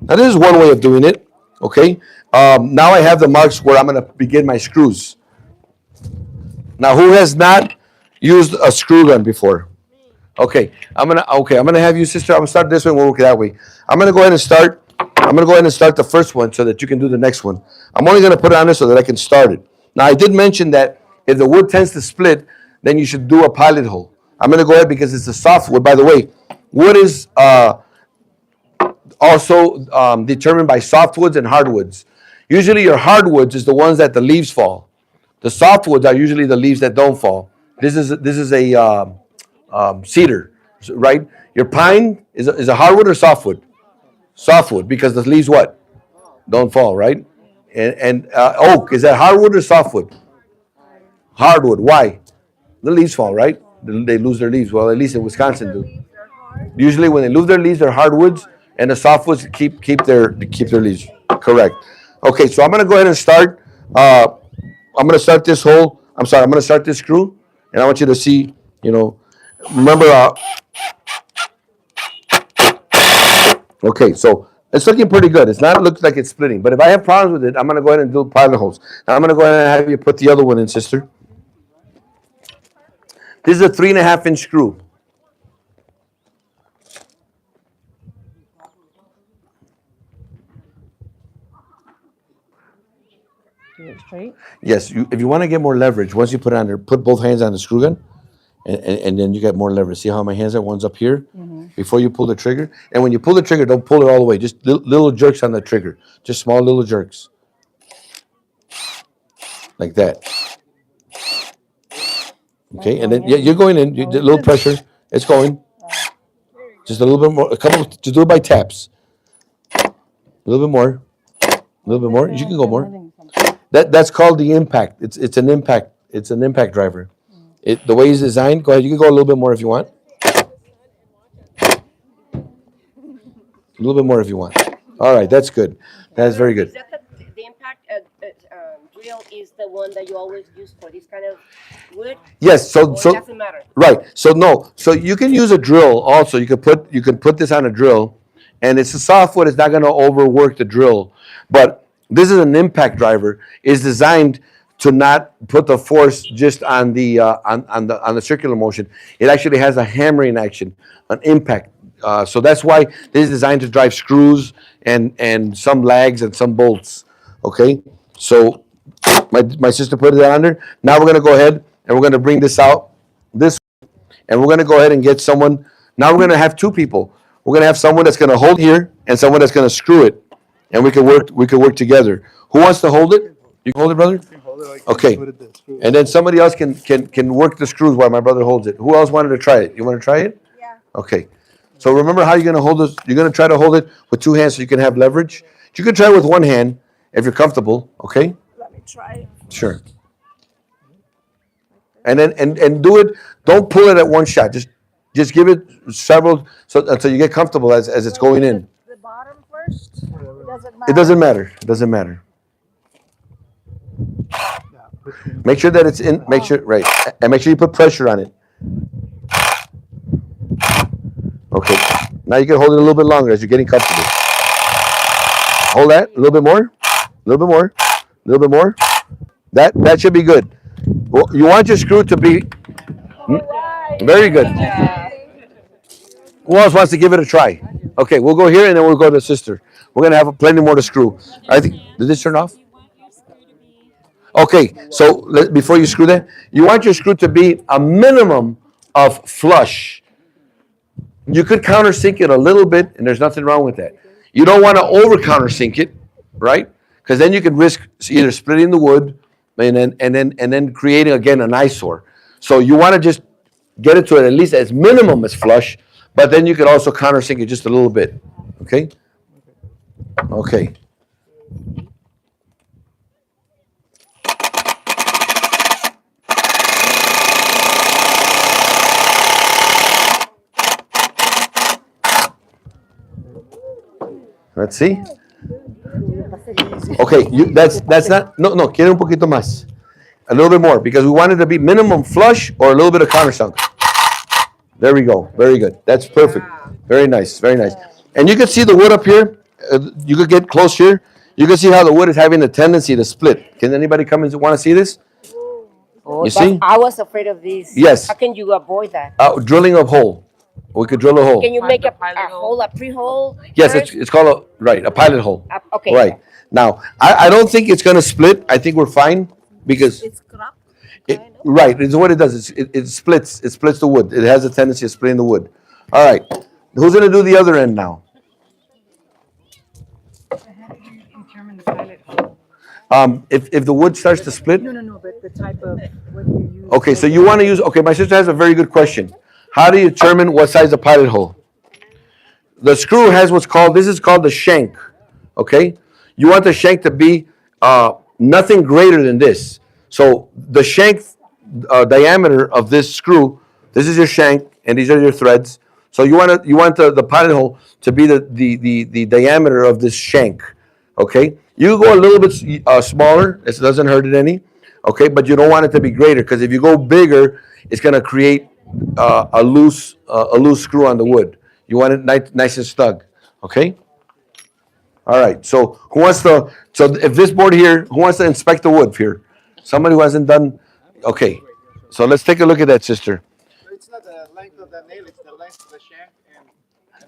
Now this is one way of doing it. Okay? Now I have the marks where I'm going to begin my screws. Now who has not used a screw gun before? Okay, I'm gonna have you, sister. I'm gonna start this way. We'll work that way. I'm gonna go ahead and start. I'm gonna go ahead and start the first one so that you can do the next one. I'm only gonna put it on there so that I can start it. Now, I did mention that if the wood tends to split, then you should do a pilot hole. I'm gonna go ahead because it's a soft wood. By the way, wood is also determined by softwoods and hardwoods. Usually, your hardwoods is the ones that the leaves fall. The softwoods are usually the leaves that don't fall. This is a cedar, right? Your pine is a hardwood or softwood? Softwood, because the leaves what? Don't fall, right? And oak, is that hardwood or softwood? Hardwood. Why? The leaves fall, right? They lose their leaves. Well, at least in Wisconsin do. Usually, when they lose their leaves, they're hardwoods, and the softwoods keep their leaves. Correct. Okay, so I'm gonna go ahead and start. I'm gonna start this hole. I'm sorry. I'm gonna start this screw, and I want you to see. Remember. Okay, so it's looking pretty good. It's not looks like it's splitting, but if I have problems with it, I'm gonna go ahead and do pilot holes. Now I'm gonna go ahead and have you put the other one in, sister. This is a 3.5-inch screw. Do it straight. Yes, if you want to get more leverage, once you put it on there, put both hands on the screw gun, and then you get more leverage. See how my hands are? One's up here before you pull the trigger. And when you pull the trigger, don't pull it all the way. Just little jerks on the trigger. Just small little jerks. Like that. Okay, and then you're going in. A little pressure. It's going. Just a little bit more. Just do it by taps. A little bit more. A little bit more. You can go more. That's called the impact. It's an impact. It's an impact driver. The way it's designed. Go ahead. You can go a little bit more if you want. A little bit more if you want. All right. That's good. That's very good. Is that the impact drill is the one that you always use for this kind of wood? Yes. So Or it doesn't matter. right. So no. So you can use a drill also. You can put this on a drill, and it's a soft wood. It's not going to overwork the drill, but this is an impact driver. It's designed to not put the force just on the on the circular motion. It actually has a hammering action, an impact. So that's why this is designed to drive screws and some lags and some bolts. Okay. So my sister put it on there. Now we're gonna go ahead and we're gonna bring this out and we're gonna go ahead and get someone. Now we're gonna have two people. We're gonna have someone that's gonna hold here and someone that's gonna screw it, and we can work together. Who wants to hold it? You can hold it, brother. Okay. And then somebody else can work the screws while my brother holds it. Who else wanted to try it? You want to try it? Yeah. Okay. So remember how you're gonna hold this. You're gonna try to hold it with two hands so you can have leverage. You can try it with one hand if you're comfortable. Okay. Let me try. Sure. And then and do it. Don't pull it at one shot. Just give it several until you get comfortable as it's going in. The bottom first. It doesn't matter. It doesn't matter. Make sure that it's in. Make sure right, and make sure you put pressure on it. Okay. Now you can hold it a little bit longer as you're getting comfortable. Hold that a little bit more, a little bit more, a little bit more. That should be good. Well, you want your screw to be very good. Who else wants to give it a try? Okay, we'll go here and then we'll go to the sister. We're gonna have plenty more to screw. I think. Did this turn off? Okay, so before you screw that, you want your screw to be a minimum of flush. You could countersink it a little bit, and there's nothing wrong with that. You don't want to over countersink it, right? Because then you could risk either splitting the wood and then creating again an eyesore. So you want to just get it to at least as minimum as flush, but then you could also countersink it just a little bit. Okay? Okay. Let's see. Okay, that's not, no, quiere un poquito más. A little bit more, because we want it to be minimum flush or a little bit of countersunk. There we go, very good. That's perfect. Very nice, very nice. And you can see the wood up here. You could get close here. You can see how the wood is having a tendency to split. Can anybody come and want to see this? Oh, You see? I was afraid of this. Yes. How can you avoid that? Drilling a hole. We could drill a hole. Can you make a pilot hole, a pre-hole? Yes, first? it's called a pilot hole. Okay. Right. Now, I don't think it's gonna split. I think we're fine because It's crap. right, it's what it does. It splits. It splits the wood. It has a tendency of splitting the wood. All right. Who's gonna do the other end now? How do you determine the pilot hole? If the wood starts to split. No, but the type of, what you use. Okay, so you want to use. Okay, my sister has a very good question. How do you determine what size the pilot hole? The screw has what's called. This is called the shank. Okay, you want the shank to be nothing greater than this. So the shank diameter of this screw. This is your shank, and these are your threads. So you want the pilot hole to be the diameter of this shank. Okay, you go a little bit smaller. It doesn't hurt it any. Okay, but you don't want it to be greater because if you go bigger, it's gonna create a loose screw on the wood. You want it nice and snug. Okay. All right. So who wants to? So if this board here, who wants to inspect the wood here? Somebody who hasn't done. Okay. So let's take a look at that, sister. It's not the length of the nail, it's the length of the shank and.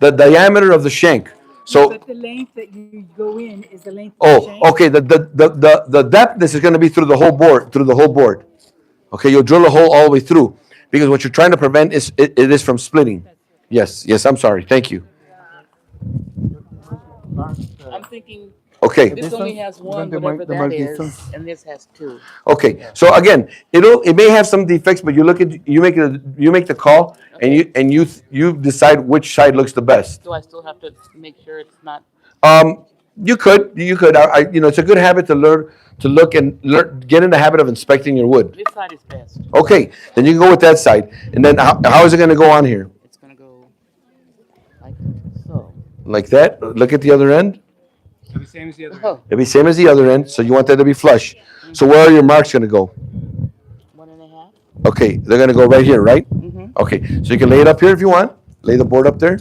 The diameter of the shank. So. But the length that you go in is the length of the shank? Oh, okay. The depth. This is going to be through the whole board. Through the whole board. Okay. You'll drill a hole all the way through because what you're trying to prevent is it is from splitting. Yes. I'm sorry. Thank you. I'm thinking Okay. this only has one, whatever that is, and this has two. Okay. So again, it may have some defects, but you make the call and you decide which side looks the best. Do I still have to make sure it's not? You could. It's a good habit to look and get in the habit of inspecting your wood. This side is best. Okay. Then you can go with that side. And then how is it going to go on here? It's gonna go like so. Like that. Look at the other end. It'll be same as the other. Oh, It'll be same as the other end. So you want that to be flush. So where are your marks going to go? 1.5. Okay. They're going to go right here, right? Mm-hmm. Okay. So you can lay it up here if you want. Lay the board up there.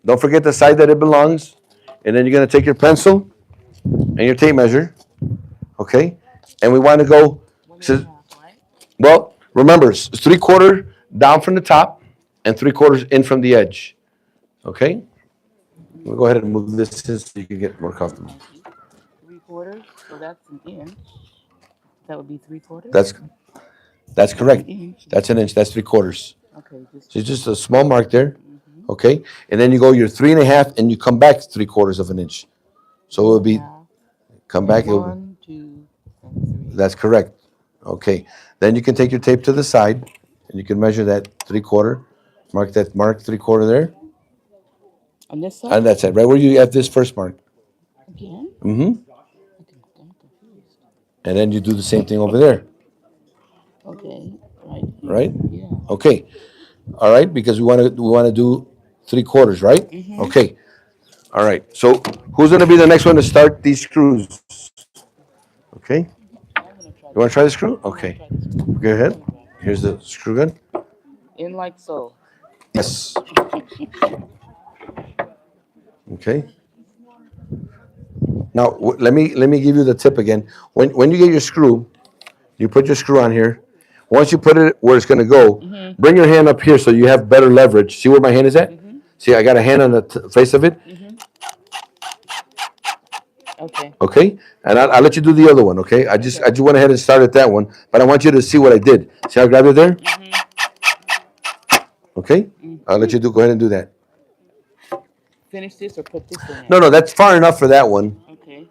Don't forget the side that it belongs. And then you're going to take your pencil and your tape measure. Okay. And we want to go. 1.5, right? Well, remember, it's 3/4 down from the top and 3/4 in from the edge. Okay? We'll go ahead and move this in so you can get more comfortable. 3/4. So that's an inch. That would be 3/4. That's correct. Inch. That's an inch. That's 3/4. Okay. So just a small mark there. Okay? And then you go your 3.5 and you come back 3/4 of an inch. So it will be, come back. It'll be, 1, 2, and 3. that's correct. Okay. Then you can take your tape to the side and you can measure that 3/4. Mark 3/4 there. On this side And that's it. Right where you have this first mark. again. Mm-hmm. I'm confused. And then you do the same thing over there. Okay. Right. Right? Yeah. Okay. All right, because we want to do 3/4, right? Okay. All right. So who's going to be the next one to start these screws? Okay. I'm gonna try. You want to try the screw? Okay. Try this one. Go ahead. Here's the screw gun. In like so. Yes. Okay. Now let me give you the tip again. When you get your screw, you put your screw on here. Once you put it where it's going to go, bring your hand up here so you have better leverage. See where my hand is at? See, I got a hand on the face of it. Okay. Okay, and I'll let you do the other one. Okay, I just went ahead and started that one, but I want you to see what I did. See how I grabbed it there? Okay, I'll let you go ahead and do that. Finish this or put this in. No, that's far enough for that one. Okay.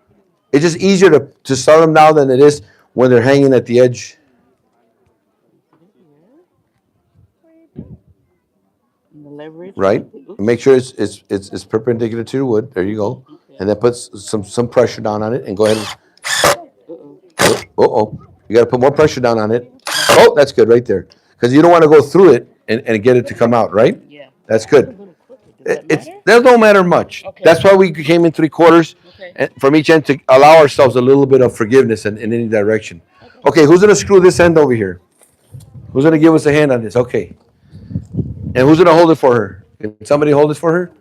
It's just easier to start them now than it is when they're hanging at the edge. And the leverage. Right. Oops. Make sure it's perpendicular to your wood. There you go. And then put some pressure down on it and go ahead and. Uh-oh. You got to put more pressure down on it. Oh, that's good right there. Because you don't want to go through it and get it to come out, right? Yeah. That's A good. little crooked. Does that It's matter? that don't matter much. Okay. That's why we came in 3/4 Okay. from each end to allow ourselves a little bit of forgiveness in any direction. Okay, who's gonna screw this end over here? Who's gonna give us a hand on this? Okay. And who's gonna hold it for her? Can somebody hold it for her?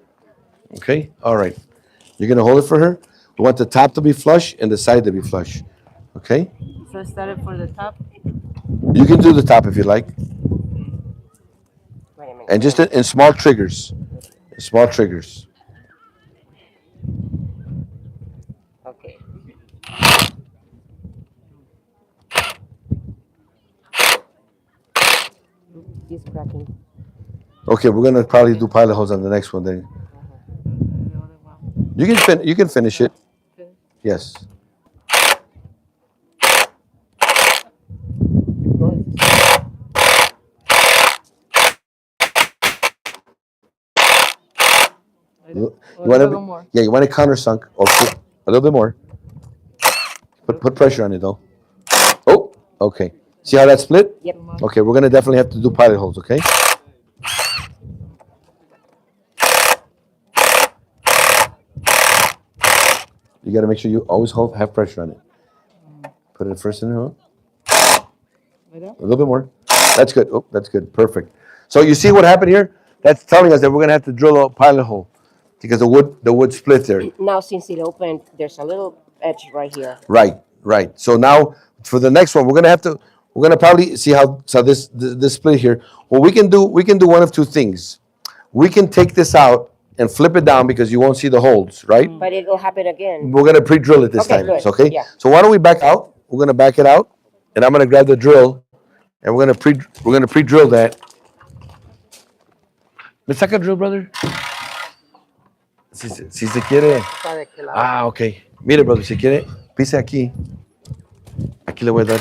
Okay, all right. You're gonna hold it for her. We want the top to be flush and the side to be flush. Okay? So I started for the top. You can do the top if you like. Wait a minute. And just in small triggers. Small triggers. Okay. It's cracking. Okay, we're gonna probably do pilot holes on the next one then. You can finish it. Yes. You want little more. Yeah, you want it countersunk or a little bit more. Put pressure on it though. Oh, okay. See how that split? Yep. Okay, we're gonna definitely have to do pilot holes, okay? You gotta make sure you always have pressure on it. Put it first in the hole. A little bit more. That's good. Oh, that's good. Perfect. So you see what happened here? That's telling us that we're gonna have to drill a pilot hole because the wood split there. Now since it opened, there's a little edge right here. Right, right. So now for the next one, we're gonna probably see how this split here. Well, we can do one of two things. We can take this out and flip it down because you won't see the holes, right? But it'll happen again. We're gonna pre-drill it this Okay, time. good. Okay. Yeah. So why don't we back out? We're gonna back it out, and I'm gonna grab the drill, and we're gonna pre-drill that. ¿Me saca drill, brother? Si se quiere. Ah, okay. Mire, brother, si quiere, pise aquí. Aquí le voy a dar.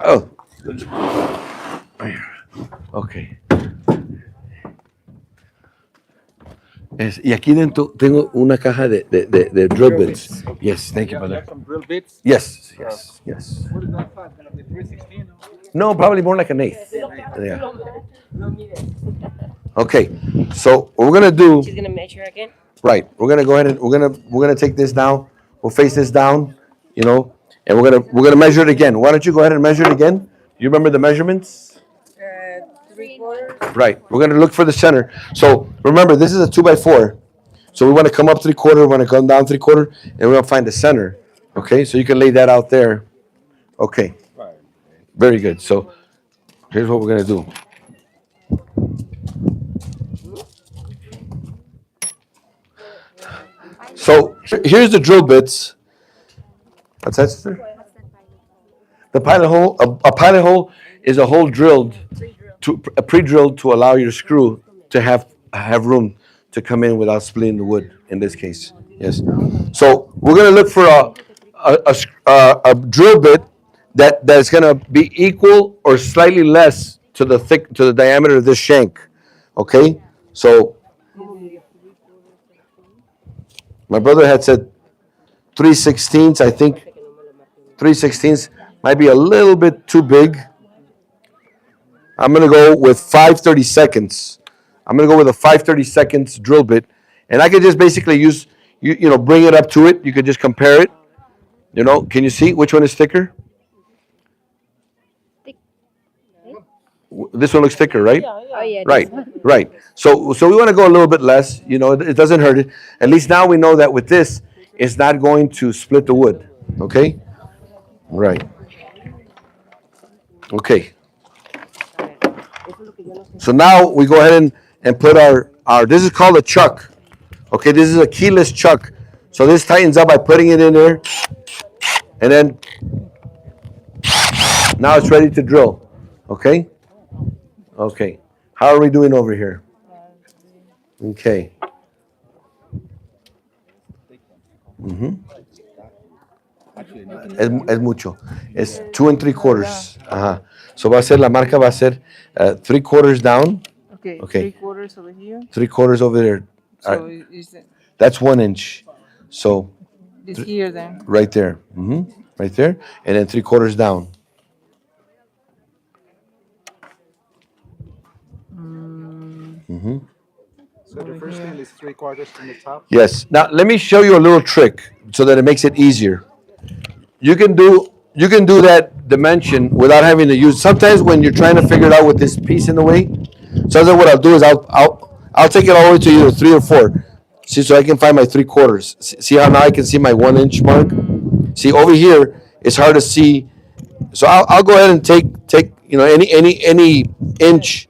Oh. Okay. Y aquí dentro tengo una caja de drill bits. Yes, thank you, brother. Some drill bits. Yes. What is that size? Gonna be 316? No, probably more like an eighth. Yeah. Okay, so what we're gonna do, She's gonna measure again. right? We're gonna go ahead and we're gonna take this down. We'll face this down, and we're gonna measure it again. Why don't you go ahead and measure it again? You remember the measurements? 3/4. Right. We're gonna look for the center. So remember, this is a 2x4. So we want to come up 3/4, we want to come down 3/4, and we're gonna find the center. Okay, so you can lay that out there. Okay. Very good. So here's what we're gonna do. So here's the drill bits. What's that, sister? The pilot hole. A pilot hole is a hole drilled a pre-drilled to allow your screw to have room to come in without splitting the wood. In this case, yes. So we're gonna look for a drill bit that's gonna be equal or slightly less to the diameter of this shank. Okay. So my brother had said 3/16. I think 3/16 might be a little bit too big. I'm gonna go with 5/32. I'm gonna go with a 5/32 drill bit, and I could just basically use bring it up to it. You could just compare it. Can you see which one is thicker? This one looks thicker, right? Oh yeah. Right. So we want to go a little bit less. It doesn't hurt it. At least now we know that with this, it's not going to split the wood. Okay. Right. Okay. So now we go ahead and put our this is called a chuck. Okay, this is a keyless chuck. So this tightens up by putting it in there, and then now it's ready to drill. Okay. Okay. How are we doing over here? Okay. Es mucho. Es 2 3/4. Ajá. So la marca va a ser 3/4 down. Okay. Okay. 3/4 over here. 3/4 over there. So is it That's 1 inch. So this here then? right there. Right there. And then 3/4 down. So the first thing is 3/4 from the top. Yes. Now let me show you a little trick so that it makes it easier. You can do that dimension without having to use. Sometimes when you're trying to figure it out with this piece in the way, sometimes what I'll do is I'll take it all the way to either 3 or 4. See, so I can find my 3/4. See how now I can see my 1 inch mark. See over here, it's hard to see. So I'll go ahead and take any inch,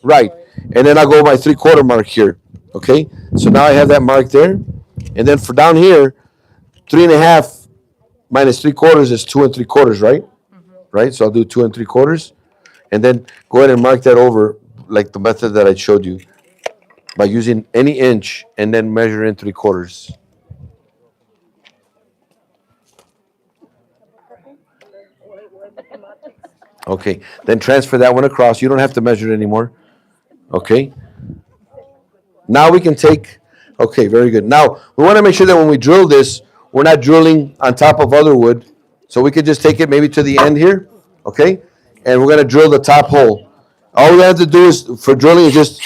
right, and then I'll go my 3/4 mark here. Okay, so now I have that mark there, and then for down here, 3.5 minus 3/4 is 2 3/4, right? Right. So I'll do 2 3/4, and then go ahead and mark that over like the method that I showed you by using any inch and then measure in 3/4. Okay, then transfer that one across. You don't have to measure it anymore. Okay. Now we can take, okay, very good. Now, we want to make sure that when we drill this, we're not drilling on top of other wood. So we could just take it maybe to the end here, okay? And we're going to drill the top hole. All we have to do is, for drilling, is just,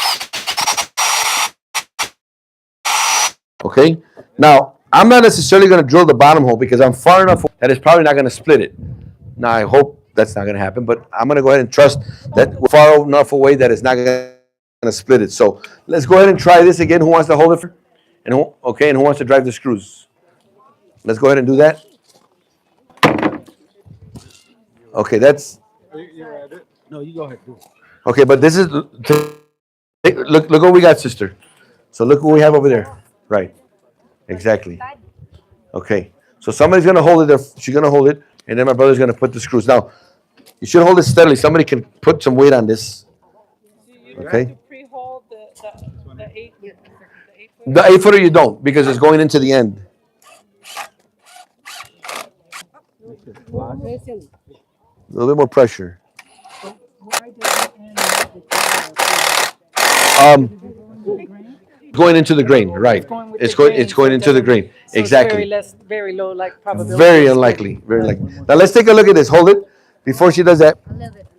okay? Now, I'm not necessarily going to drill the bottom hole because I'm far enough that it's probably not going to split it. Now, I hope that's not going to happen, but I'm going to go ahead and trust that we're far enough away that it's not going to split it. So let's go ahead and try this again. Who wants to hold it for? And who wants to drive the screws? Let's go ahead and do that. Okay, that's No, you go ahead. okay, but this is look what we got, sister. So look what we have over there. Right. Exactly. Okay. So somebody's gonna hold it there. She's gonna hold it, and then my brother's gonna put the screws. Now, you should hold it steadily. Somebody can put some weight on this. Okay. Pre-hold the 8 The 8-footer you don't because it's going into the end. A little bit more pressure. Going into the grain, right? It's going into the grain. Exactly. Very low, like probability. Very unlikely. Very likely. Now let's take a look at this. Hold it before she does that.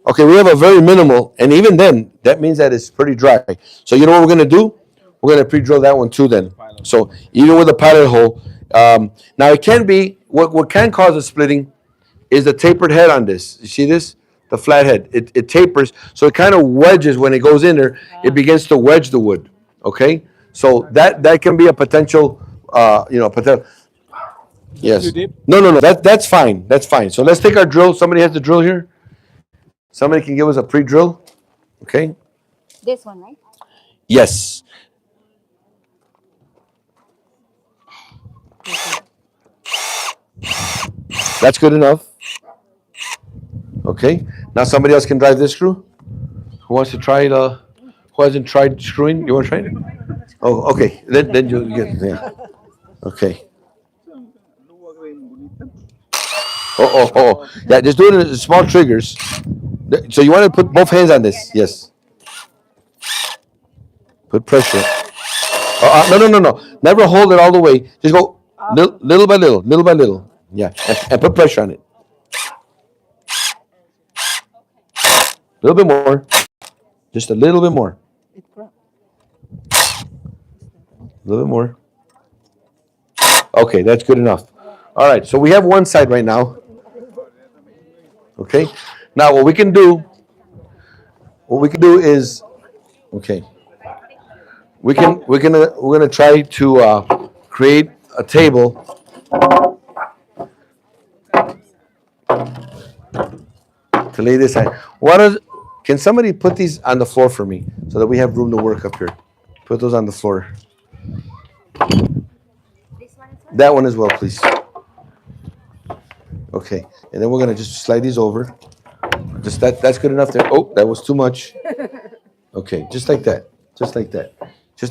Okay, we have a very minimal, and even then, that means that it's pretty dry. So you know what we're gonna do? We're gonna pre-drill that one too. Then, so even with a pilot hole, now it can be what can cause a splitting is the tapered head on this. You see this? The flat head. It tapers, so it kind of wedges when it goes in there. It begins to wedge the wood. Okay, so that can be a potential. Potential. Yes. No. That's fine. That's fine. So let's take our drill. Somebody has the drill here. Somebody can give us a pre-drill. Okay. This one, right? Yes. That's good enough. Okay. Now somebody else can drive this screw. Who wants to try it? Who hasn't tried screwing? You want to try it? Oh, okay. Then you get yeah. Okay. Oh. Yeah, just do it in small triggers. So you want to put both hands on this? Yes. Put pressure. No. Never hold it all the way. Just go little by little. Yeah, and put pressure on it. A little bit more. Just a little bit more. A little bit more. Okay, that's good enough. All right, so we have one side right now. Okay. Now what we can do is, okay. We're gonna try to create a table. To lay this on. Can somebody put these on the floor for me so that we have room to work up here? Put those on the floor. That one as well, please. Okay, and then we're gonna just slide these over. Just that's good enough there. Oh, that was too much. Okay, just like that. Just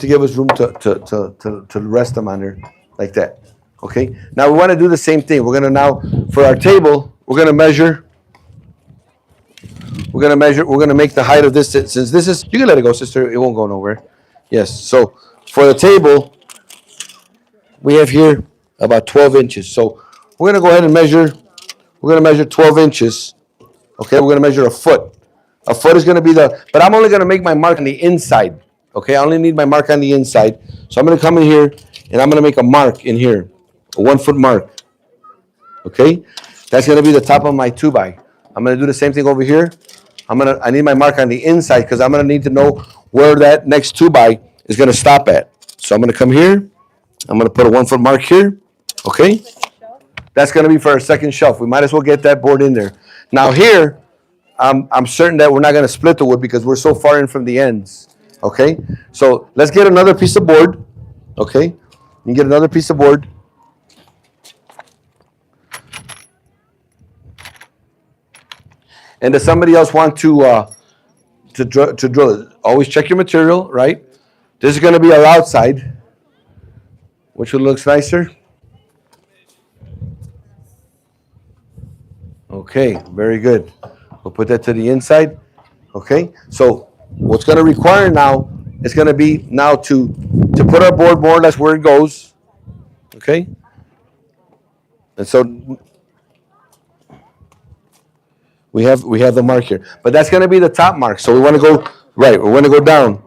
to give us room to rest them on there, like that. Okay. Now we want to do the same thing. We're gonna now for our table. We're gonna measure. We're gonna make the height of this. Since this is, you can let it go, sister. It won't go nowhere. Yes. So for the table, we have here about 12 inches. So we're gonna go ahead and measure. We're gonna measure 12 inches. Okay. We're gonna measure a foot. A foot is gonna be but I'm only gonna make my mark on the inside. Okay. I only need my mark on the inside. So I'm gonna come in here and I'm gonna make a mark in here, a 1 foot mark. Okay. That's gonna be the top of my 2x. I'm gonna do the same thing over here. I need my mark on the inside because I'm gonna need to know where that next 2x is gonna stop at. So I'm gonna come here. I'm gonna put a 1 foot mark here. Okay. That's gonna be for our second shelf. We might as well get that board in there. Now here, I'm certain that we're not gonna split the wood because we're so far in from the ends. Okay, so let's get another piece of board. Okay, you get another piece of board. And does somebody else want to drill it? Always check your material, right? This is gonna be our outside. Which one looks nicer? Okay, very good. We'll put that to the inside. Okay, so what's going to require now is going to be now to put our board more or less where it goes. Okay, and so we have the mark here, but that's going to be the top mark. So we want to go right. We want to go down.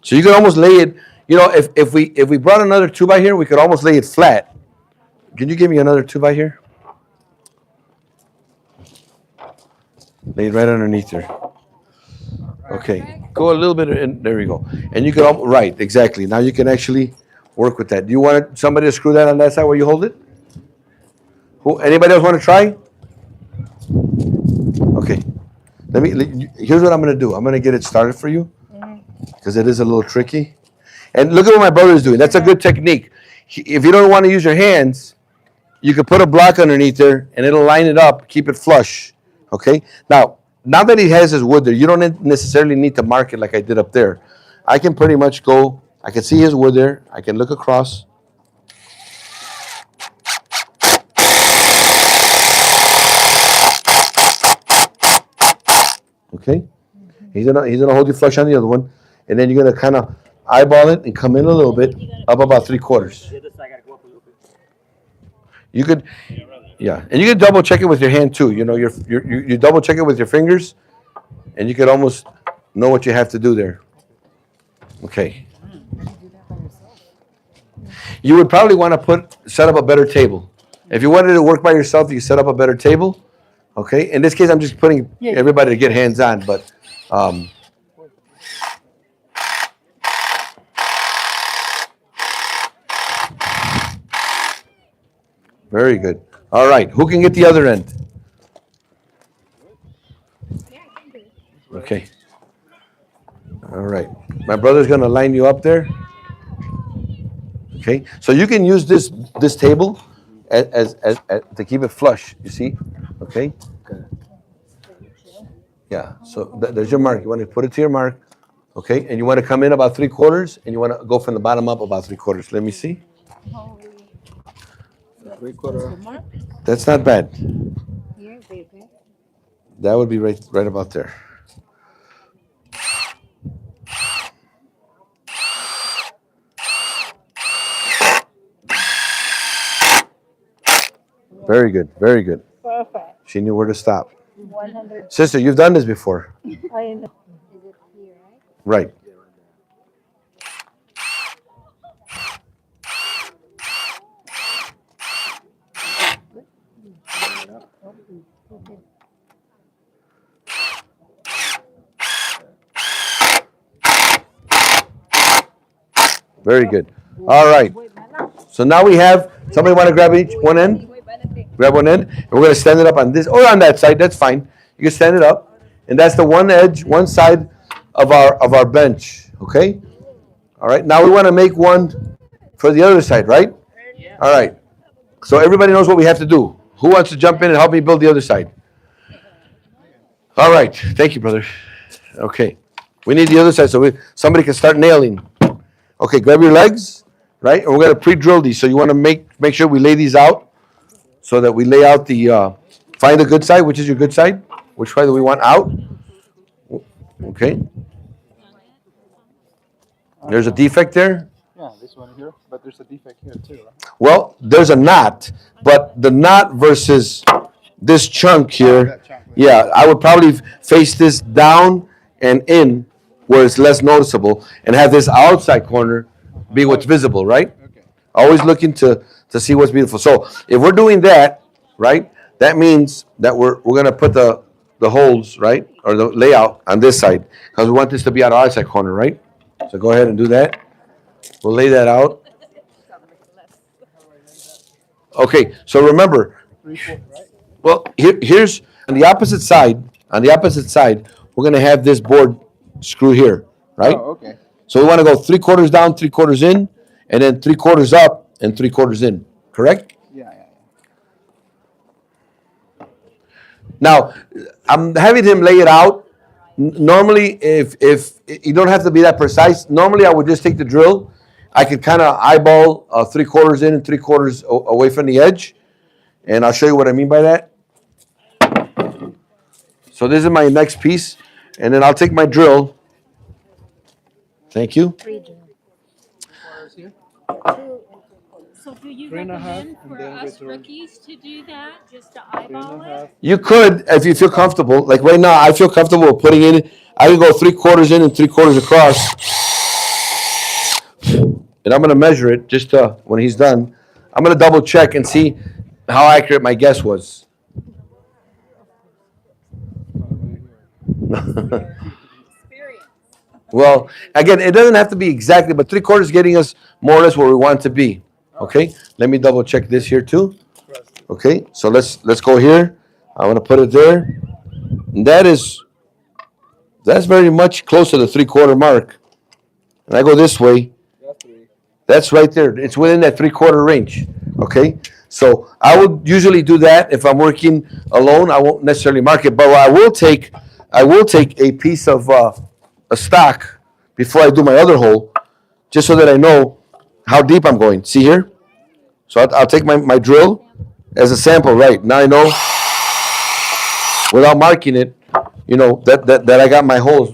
So you can almost lay it. You know, if we brought another 2x here, we could almost lay it flat. Can you give me another 2x here? Lay it right underneath there. Okay, go a little bit in. There we go. And you can right, exactly. Now you can actually work with that. Do you want somebody to screw that on that side where you hold it? Who? Anybody else want to try? Okay. Here's what I'm going to do. I'm going to get it started for you because it is a little tricky. And look at what my brother is doing. That's a good technique. If you don't want to use your hands, you can put a block underneath there and it'll line it up, keep it flush. Okay. Now that he has his wood there, you don't necessarily need to mark it like I did up there. I can pretty much go. I can see his wood there. I can look across. Okay. He's gonna hold you flush on the other one, and then you're gonna kind of eyeball it and come in a little bit, up about 3/4. You could. Yeah, and you can double check it with your hand too. You know, you double check it with your fingers, and you could almost know what you have to do there. Okay. You would probably want to set up a better table. If you wanted to work by yourself, you set up a better table. Okay. In this case, I'm just putting everybody to get hands on, but. Very good. All right, who can get the other end? Okay. All right. My brother's going to line you up there. Okay. So you can use this table as to keep it flush, you see? Okay. Yeah. So there's your mark. You want to put it to your mark. Okay. And you want to come in about 3/4 and you want to go from the bottom up about 3/4. Let me see. That's not bad. That would be right about there. Very good, very good. Perfect. She knew where to stop. 100. Sister, you've done this before. I know. Right. Very good. All right. So now we have, somebody want to grab one end? Grab one end. And we're going to stand it up on this, or on that side. That's fine. You can stand it up. And that's the one edge, one side of our bench. Okay? All right. Now we want to make one for the other side, right? All right. So everybody knows what we have to do. Who wants to jump in and help me build the other side? All right. Thank you, brother. Okay. We need the other side so somebody can start nailing. Okay, grab your legs, right? And we're going to pre-drill these. So you want to make sure we lay these out so that we lay out find the good side. Which is your good side? Which side do we want out? Okay. There's a defect there. Yeah, this one here, but there's a defect here too, right? Well, there's a knot, but the knot versus this chunk here, yeah, I would probably face this down and in where it's less noticeable and have this outside corner be what's visible, right? Okay. Always looking to see what's beautiful. So if we're doing that, right, that means that we're going to put the holes, right, or the layout on this side because we want this to be our outside corner, right? So go ahead and do that. We'll lay that out. Okay, so remember, well, here's, on the opposite side, we're gonna have this board screw here, right? Oh, okay. So we want to go 3/4 down, 3/4 in, and then 3/4 up and 3/4 in. Correct? Yeah, yeah, Now, I'm having him lay it out. Normally, if you don't have to be that precise, normally I would just take the drill. I could kind of eyeball 3/4 in and 3/4 away from the edge, and I'll show you what I mean by that. So this is my next piece, and then I'll take my drill. Thank you. So do you 3.5, recommend and for then us return. rookies to do that, just to eyeball it? You could, if you feel comfortable. Like right now, I feel comfortable with putting in. I can go 3/4 in and 3/4 across, and I'm gonna measure it just when he's done. I'm gonna double check and see how accurate my guess was. Well, again, it doesn't have to be exactly, but 3/4 is getting us more or less where we want to be. Okay, let me double check this here too. Okay, so let's go here. I'm gonna put it there. And that's very much close to the 3/4 mark. And I go this way. That's right there. It's within that 3/4 range. Okay, so I would usually do that if I'm working alone. I won't necessarily mark it, but I will take a piece of a stock before I do my other hole, just so that I know how deep I'm going. See here? So I'll take my drill as a sample, right? Now I know, without marking it, that I got my holes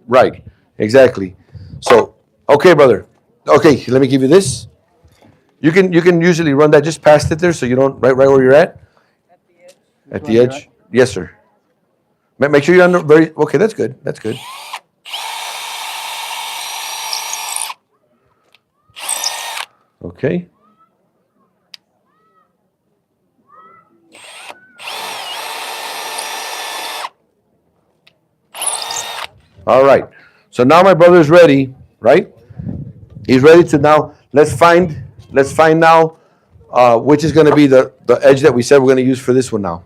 right. Exactly. So, okay, brother. Okay, let me give you this. You can usually run that just past it there, so you don't right where you're at. At the edge. Yes, sir. Make sure you're under very. Okay, that's good. That's good. Okay. All right. So now my brother's ready, right? He's ready to now. Let's find now which is going to be the edge that we said we're going to use for this one now.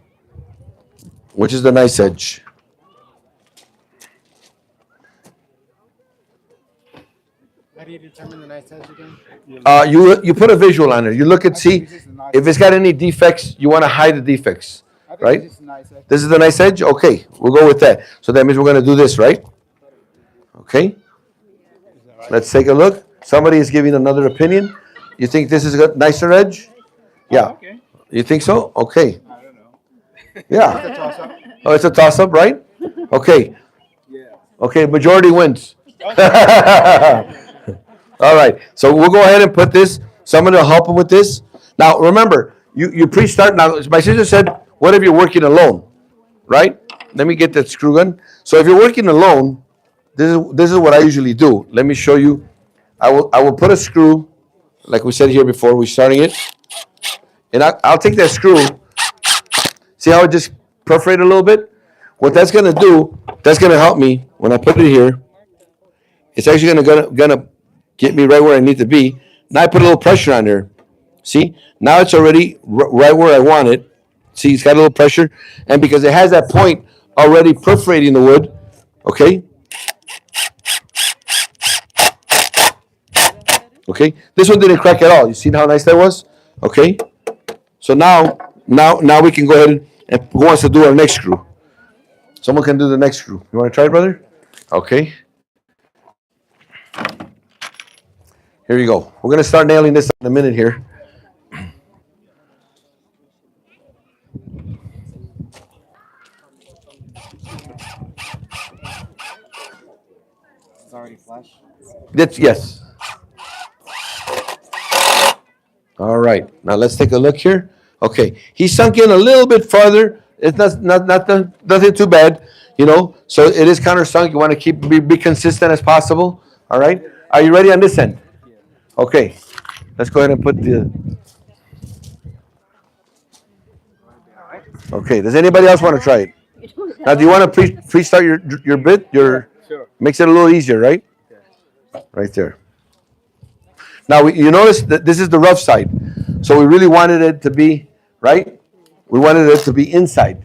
Which is the nice edge. How do you determine the nice edge again? You put a visual on it. You look and see if it's got any defects. You want to hide the defects, right? This is the nice edge. Okay, we'll go with that. So that means we're going to do this, right? Okay. Let's take a look. Somebody is giving another opinion. You think this is a nicer edge? Yeah. Okay. You think so? Okay. I don't know. Yeah. Oh, it's a toss-up, right? Okay. Yeah. Okay, majority wins. All right, so we'll go ahead and put this. Someone will help him with this. Now, remember, you pre-start. Now, my sister said, what if you're working alone, right? Let me get that screw gun. So if you're working alone, this is what I usually do. Let me show you. I will put a screw, like we said here before, we're starting it. And I'll take that screw. See how it just perforated a little bit? What that's going to do, that's going to help me when I put it here. It's actually gonna get me right where I need to be. Now I put a little pressure on there. See? Now it's already right where I want it. See, it's got a little pressure. And because it has that point already perforating the wood, okay? Okay? This one didn't crack at all. You see how nice that was? Okay? So now we can go ahead and who wants to do our next screw? Someone can do the next screw. You want to try it, brother? Okay. Here you go. We're going to start nailing this in a minute here. It's already flush. Yes. All right. Now let's take a look here. Okay. He sunk in a little bit farther. It's nothing too bad, So it is countersunk. You want to be consistent as possible. All right. Are you ready on this end? Okay. Let's go ahead and put the. Okay. Does anybody else want to try it? Now, do you want to pre-start your bit? Sure. Makes it a little easier, right? Right there. Now, you notice that this is the rough side. So we really wanted it to be, right? We wanted it to be inside.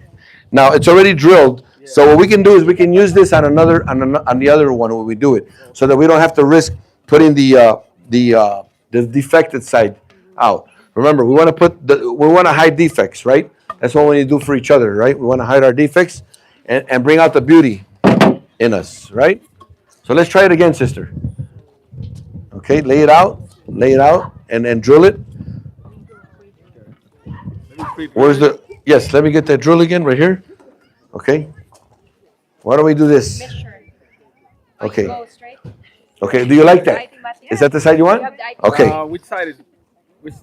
Now it's already drilled. So what we can do is we can use this on on the other one when we do it, so that we don't have to risk putting the defected side out. Remember, we want to hide defects, right? That's what we do for each other, right? We want to hide our defects and bring out the beauty in us, right? So let's try it again, sister. Okay, lay it out, and drill it. Where's the? Yes, let me get that drill again, right here. Okay. Why don't we do this? Okay. Okay. Do you like that? Is that the side you want? Okay. Which side is? Which?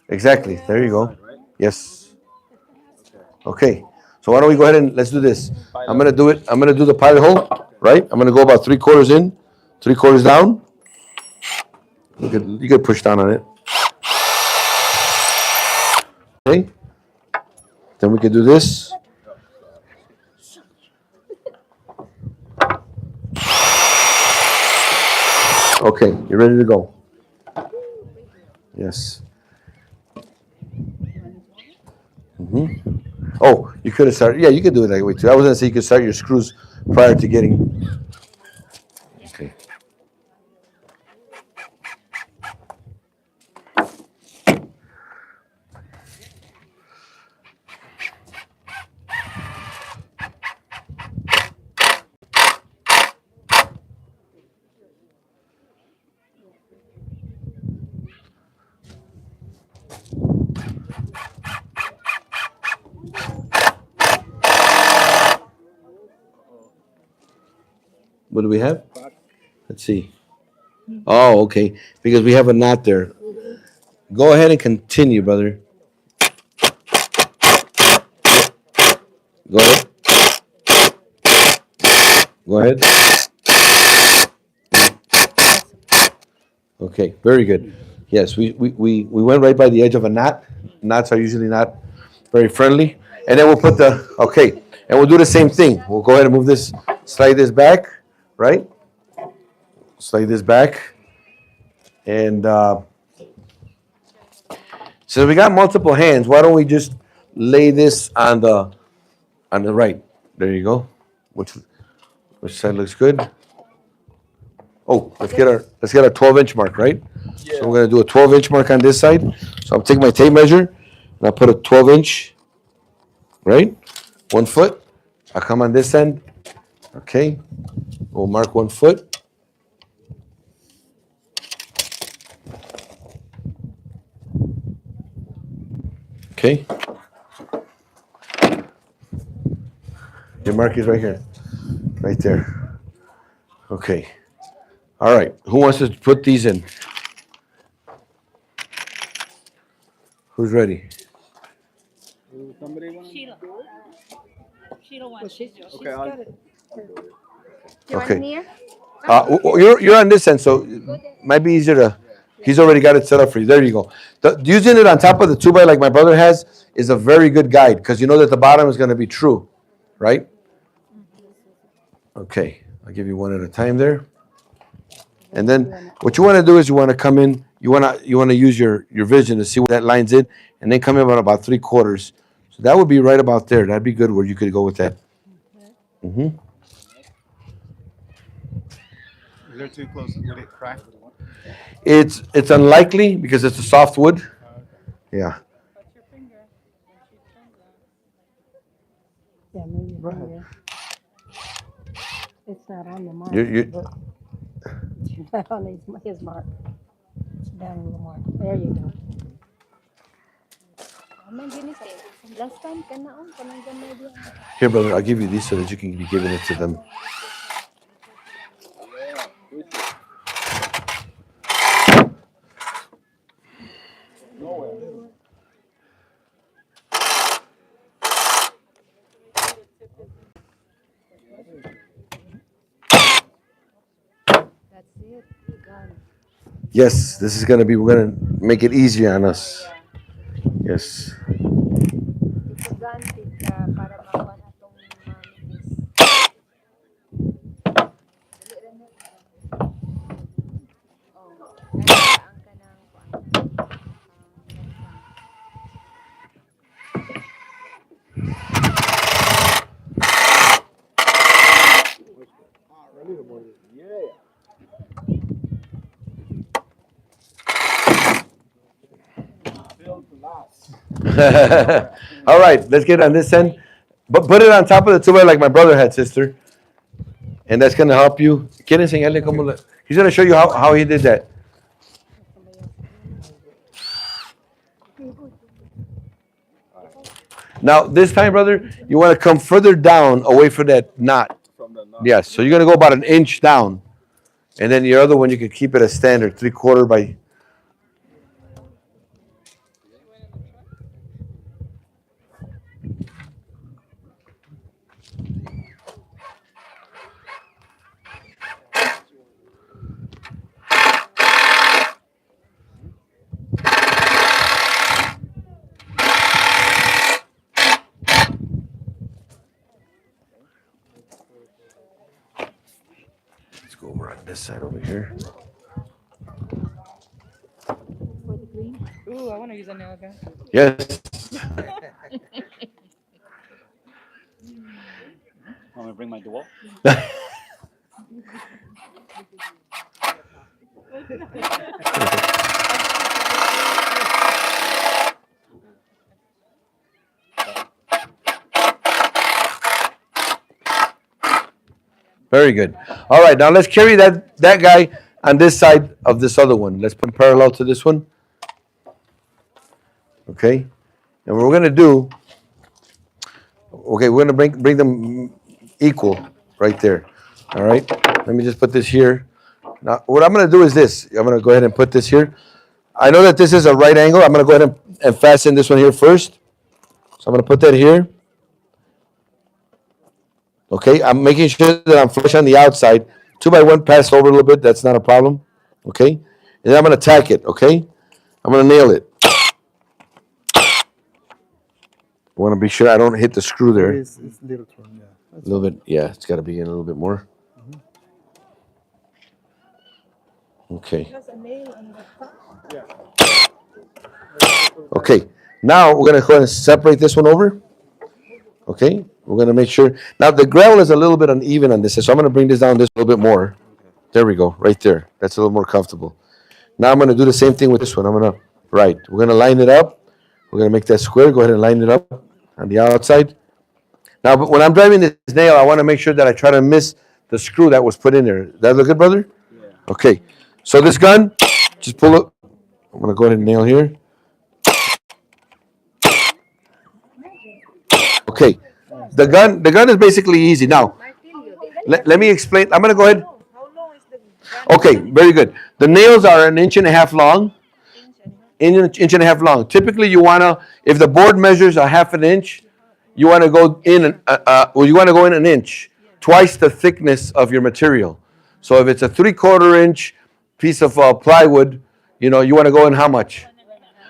Exactly. There you go. Yes. Okay. So why don't we go ahead and let's do this. I'm gonna do it. I'm gonna do the pilot hole, right? I'm gonna go about 3/4 in, 3/4 down. You could push down on it. Okay. Then we could do this. Okay, you're ready to go. Yes. Oh, you could have started. Yeah, you could do it that way too. I was gonna say you could start your screws prior to getting. Okay. What do we have? Let's see. Oh, okay. Because we have a knot there. Go ahead and continue, brother. Go ahead. Go ahead. Okay, very good. Yes, we went right by the edge of a knot. Knots are usually not very friendly. And then we'll put okay, and we'll do the same thing. We'll go ahead and move this, slide this back, right? Slide this back. And so we got multiple hands. Why don't we just lay this on the right? There you go. Which side looks good? Oh, let's get our 12-inch mark, right? Yeah. So we're gonna do a 12-inch mark on this side. So I'll take my tape measure and I'll put a 12-inch, right? 1 foot. I'll come on this end. Okay. We'll mark 1 foot. Okay. Your mark is right here. Right there. Okay. All right. Who wants to put these in? Who's ready? Somebody want? Sheila. Sheila wants She's to do it. Okay, got it. Okay. You're on this end, so it might be easier to. He's already got it set up for you. There you go. Using it on top of the 2x like my brother has is a very good guide because you know that the bottom is going to be true, right? Okay, I'll give you one at a time there. And then what you want to do is you want to come in. You want to use your vision to see where that line's in, and then come in about 3/4. So that would be right about there. That'd be good where you could go with that. Mm-hmm. Is there too close? Would it crack? It's unlikely because it's a soft wood. Yeah. Yeah, maybe your finger. It's not on the mark. You but it's not on his mark. Down a little more. There you go. Here, brother. I'll give you these so that you can be giving it to them. Yes, this is gonna be. We're gonna make it easier on us. Yes. All right, let's get on this end. But put it on top of the tuba like my brother had, sister. And that's gonna help you. ¿Quiere enseñarle cómo He's gonna show you how he did that. Now, this time, brother, you want to come further down away from that knot. Yes, so you're going to go about an inch down. And then your other one, you can keep it as standard, 3/4 by. Let's go over on this side over here. Ooh, I want to use a nail gun. Yes. Want me to bring my dual? Very good. All right, now let's carry that guy on this side of this other one. Let's put him parallel to this one. Okay, and what we're gonna do. Okay, we're gonna bring them equal right there. All right. Let me just put this here. Now, what I'm gonna do is this. I'm gonna go ahead and put this here. I know that this is a right angle. I'm gonna go ahead and fasten this one here first. So I'm gonna put that here. Okay, I'm making sure that I'm flush on the outside. 2x1 passed over a little bit. That's not a problem. Okay, and then I'm gonna tack it. Okay, I'm gonna nail it. I want to be sure I don't hit the screw there. It's little turn, yeah. A little bit, yeah. It's got to be in a little bit more. Okay. Okay. Now we're gonna go ahead and separate this one over. Okay. We're gonna make sure. Now the gravel is a little bit uneven on this, so I'm gonna bring this down just a little bit more. There we go, right there. That's a little more comfortable. Now I'm gonna do the same thing with this one. We're gonna line it up. We're gonna make that square. Go ahead and line it up on the outside. Now, but when I'm driving this nail, I want to make sure that I try to miss the screw that was put in there. That look good, brother? Yeah. Okay. So this gun, just pull it. I'm gonna go ahead and nail here. Okay. The gun is basically easy. Now, let me explain. I'm gonna go ahead. Okay, very good. The nails are 1.5 inches long. Inch and a half long. Typically, you wanna, if the board measures a 1/2 inch, you wanna go in, you wanna go in 1 inch, twice the thickness of your material. So if it's a 3/4 inch piece of plywood, you wanna go in how much?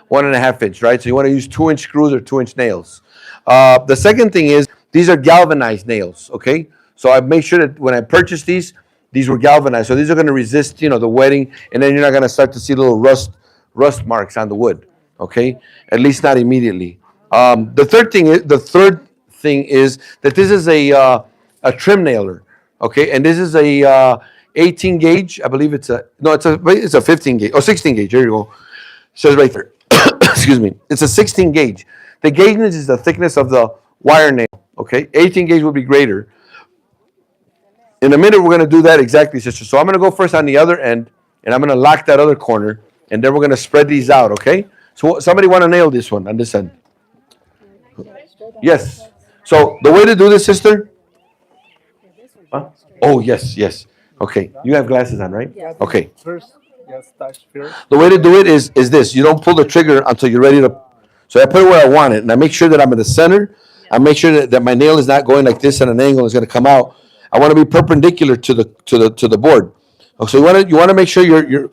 1.5 inch, right? So you wanna use 2-inch screws or 2-inch nails. The second thing is, these are galvanized nails, okay? So I make sure that when I purchase these were galvanized. So these are gonna resist, the wetting, and then you're not gonna start to see little rust marks on the wood, okay? At least not immediately. The third thing is that this is a trim nailer, okay? And this is a 18 gauge. I believe it's a 15 gauge. 16 gauge. There you go. It says right there. Excuse me. It's a 16 gauge. The gaugeness is the thickness of the wire nail, okay? 18 gauge will be greater. In a minute, we're going to do that exactly, sister. So I'm going to go first on the other end, and I'm going to lock that other corner. And then we're going to spread these out, okay? So somebody want to nail this one on this end? Yes. So the way to do this, sister? Huh? Oh, yes. Okay. You have glasses on, right? Okay. First, yes, touch first. The way to do it is this. You don't pull the trigger until you're ready to. So I put it where I want it, and I make sure that I'm in the center. I make sure that my nail is not going like this at an angle. It's going to come out. I want to be perpendicular to the board. So you want to make sure you're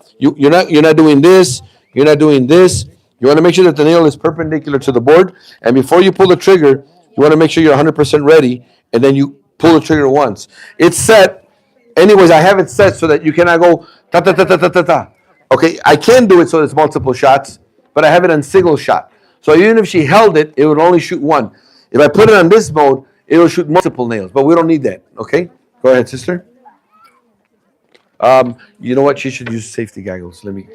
not doing this. You're not doing this. You want to make sure that the nail is perpendicular to the board. And before you pull the trigger, you want to make sure you're 100% ready. And then you pull the trigger once. It's set. Anyways, I have it set so that you cannot go ta ta ta ta ta ta ta. Okay, I can do it so it's multiple shots, but I have it on single shot. So even if she held it, it would only shoot one. If I put it on this mode, it will shoot multiple nails. But we don't need that. Okay, go ahead, sister. You know what? She should use safety goggles. Let me.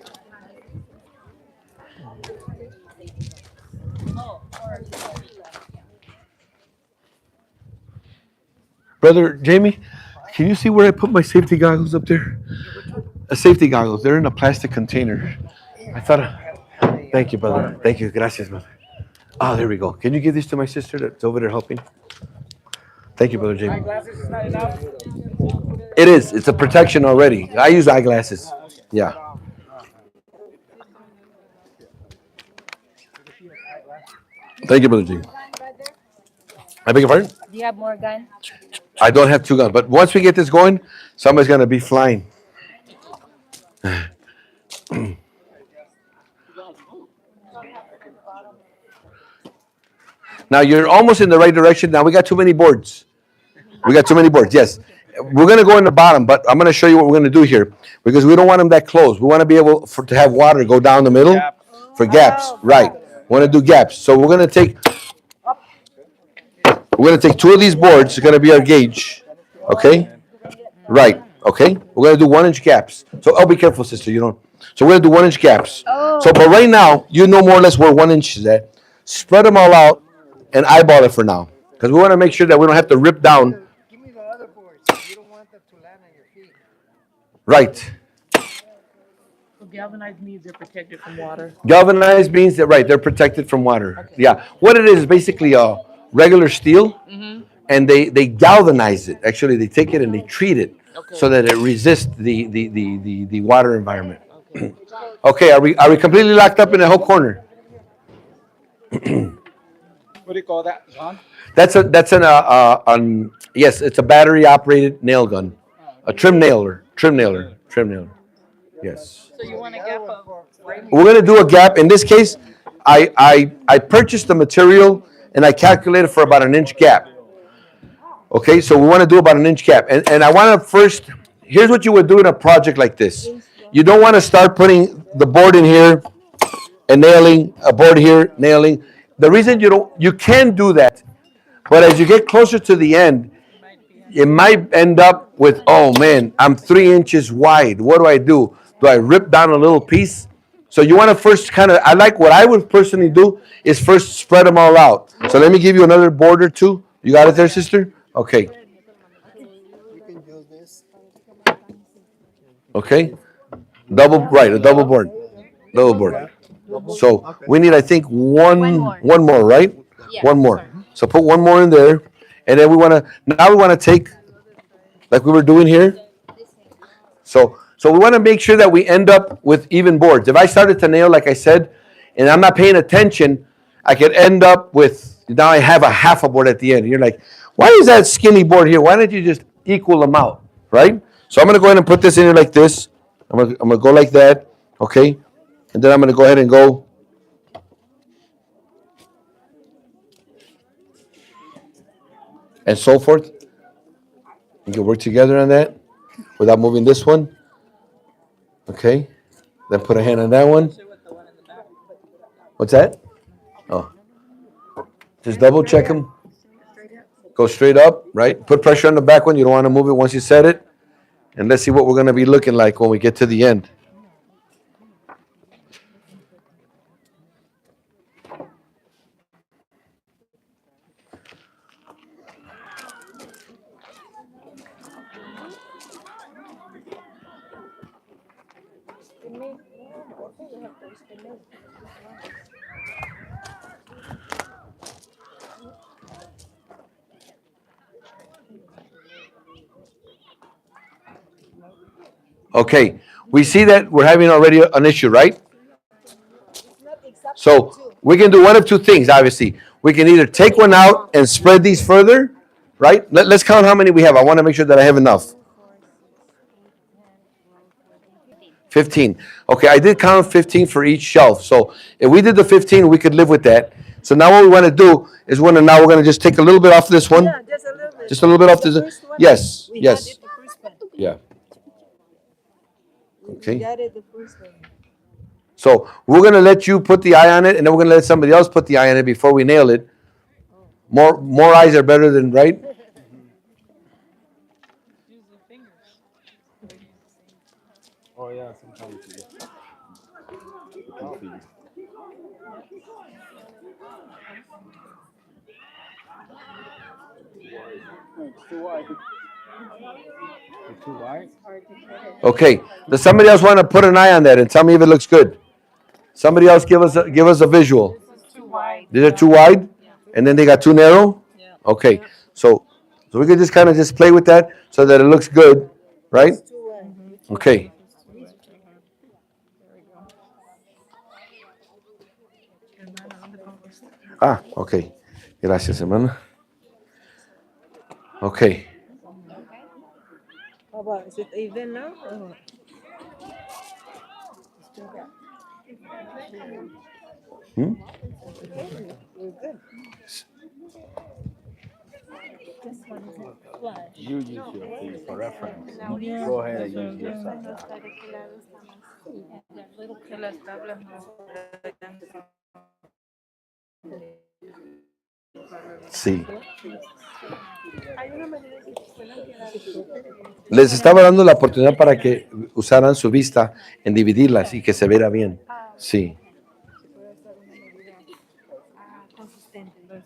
Brother Jamie, can you see where I put my safety goggles up there? Safety goggles. They're in a plastic container. I thought. Thank you, brother. Thank you. Gracias, brother. Oh, there we go. Can you give this to my sister that's over there helping? Thank you, brother Jamie. It is. It's a protection already. I use eyeglasses. Yeah. Thank you, brother Jamie. I beg your pardon? Do you have more gun? I don't have two guns, but once we get this going, somebody's gonna be flying. Now you're almost in the right direction. Now we got too many boards. We got too many boards. Yes, we're gonna go in the bottom, but I'm gonna show you what we're gonna do here because we don't want them that close. We want to be able to have water go down the middle for gaps. Right. We want to do gaps. So we're gonna take two of these boards. It's gonna be our gauge. Okay. Right. Okay. We're gonna do 1 inch gaps. So be careful, sister. You don't. So we're gonna do 1 inch gaps. So, but right now, you know more or less where 1 inch is at. Spread them all out and eyeball it for now, because we want to make sure that we don't have to rip down. Give me the other boards. You don't want them to land on your feet. Right. So galvanized means they're protected from water. Galvanized means that right, they're protected from water. Yeah. What it is basically a regular steel, and they galvanize it. Actually, they take it and they treat it so that it resists the water environment. Okay. Are we completely locked up in the whole corner? What do you call that, John? That's yes, it's a battery operated nail gun, a trim nailer. Yes. So you want a gap of, We're gonna do a gap. In this case, I purchased the material and I calculated for about an inch gap. Okay, so we want to do about an inch gap, and I want to first. Here's what you would do in a project like this. You don't want to start putting the board in here and nailing a board here, nailing. The reason you can do that, but as you get closer to the end, it might end up with, oh man, I'm 3 inches wide. What do I do? Do I rip down a little piece? So you want to first what I would personally do is first spread them all out. So let me give you another board or two. You got it there, sister? Okay. You can use this. Okay. A double board. Double board. So we need, I think, one more, right? One more. So put one more in there, and then we want to take, like we were doing here. So we want to make sure that we end up with even boards. If I started to nail, like I said, and I'm not paying attention, I could end up with, now I have a half a board at the end. And you're like, why is that skinny board here? Why don't you just equal them out, right? So I'm going to go ahead and put this in here like this. I'm going to go like that, okay? And then I'm going to go ahead and go. And so forth. You can work together on that without moving this one. Okay. Then put a hand on that one. What's that? Oh. Just double check them. Go straight up, right? Put pressure on the back one. You don't want to move it once you set it. And let's see what we're going to be looking like when we get to the end. Okay, we see that we're having already an issue, right? So we can do one of two things, obviously. We can either take one out and spread these further, right? Let's count how many we have. I want to make sure that I have enough. 15. Okay, I did count 15 for each shelf. So if we did the 15, we could live with that. So now what we want to do is we're going to just take a little bit off this one. yeah, just a little bit. Just a little bit off this. First one, Yes, we yes. had it the first one. Yeah. We Okay. got it the first one. So we're going to let you put the eye on it, and then we're going to let somebody else put the eye on it before we nail it. More eyes are better than, right? Use the fingers. Oh, yeah, sometimes you too wide. Too wide? Okay, does somebody else want to put an eye on that and tell me if it looks good? Somebody else give us a visual. Too wide. These are too wide, and then they got too narrow. Yeah. Okay, so we could just kind of just play with that so that it looks good, right? Okay. Ah, okay. Gracias, hermana. Okay. How about, is it even now? Or what? Hmm? We're good. You use your thing for reference. Go ahead and use your side. Sí. Les estaba dando la oportunidad para que usaran su vista en dividirlas y que se viera bien. Sí.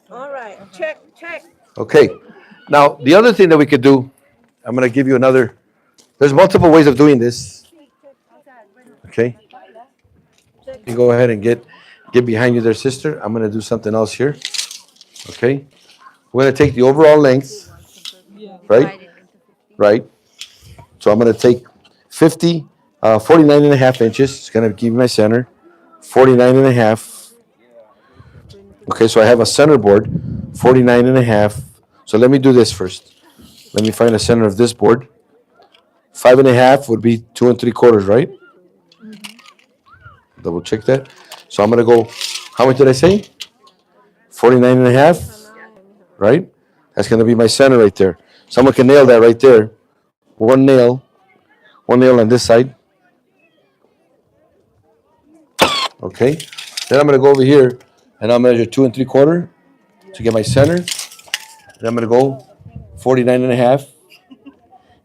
All right, check. Okay. Now, the other thing that we could do, I'm going to give you another. There's multiple ways of doing this. Okay. You go ahead and get behind you there, sister. I'm going to do something else here. Okay. We're going to take the overall length, right? Right. So I'm going to take 49 and a half inches. It's going to give me my center. 49 and a half. Okay, so I have a center board, 49 and a half. So let me do this first. Let me find the center of this board. 5 and a half would be 2 3/4, right? Double check that. So I'm going to go, how much did I say? 49 and a half, right? That's going to be my center right there. Someone can nail that right there. One nail on this side. Okay. Then I'm going to go over here and I'll measure 2 3/4 to get my center. Then I'm going to go 49 and a half.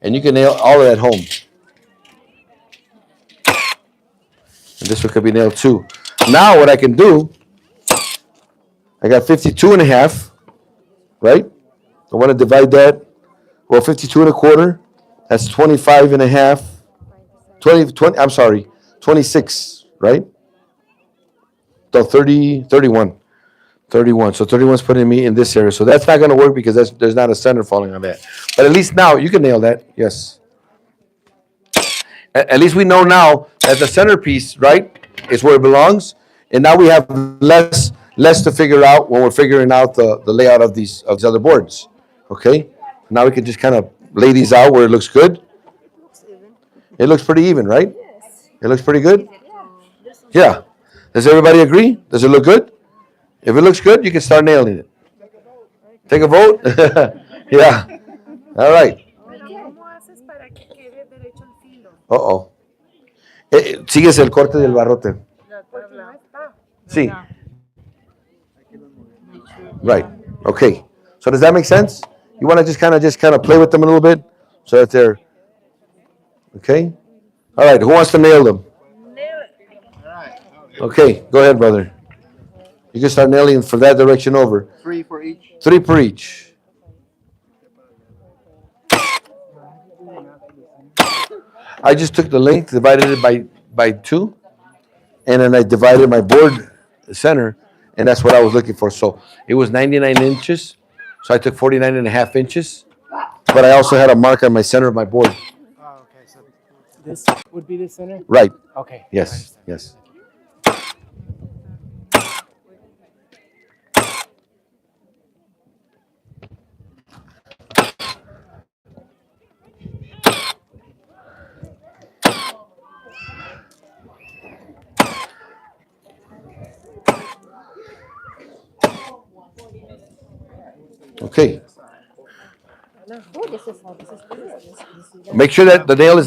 And you can nail all of that home. And this one could be nailed too. Now what I can do, I got 52 and a half, right? I want to divide that. Well, 52 and a quarter, that's 25 and a half. 20, I'm sorry, 26, right? So 30, 31. 31. So 31's putting me in this area. So that's not going to work because there's not a center falling on that. But at least now you can nail that. Yes. At least we know now that the centerpiece, right, is where it belongs. And now we have less to figure out when we're figuring out the layout of these other boards. Okay? Now we can just kind of lay these out where it looks good. It looks pretty even, right? It looks pretty good? Yeah. Does everybody agree? Does it look good? If it looks good, you can start nailing it. Take a vote? Yeah. All right. Uh-oh. Sigues el corte del barrote. Sí. Right. Okay. So does that make sense? You want to just kind of play with them a little bit so that they're okay? All right. Who wants to nail them? Okay. Go ahead, brother. You can start nailing from that direction over. 3 for each. 3 per each. I just took the length, divided it by 2, and then I divided my board center, and that's what I was looking for. So it was 99 inches, so I took 49 and a half inches, but I also had a mark on my center of my board. Oh, okay. So This would be the center? Right. Okay. Yes. Yes. Okay. Make sure that the nail is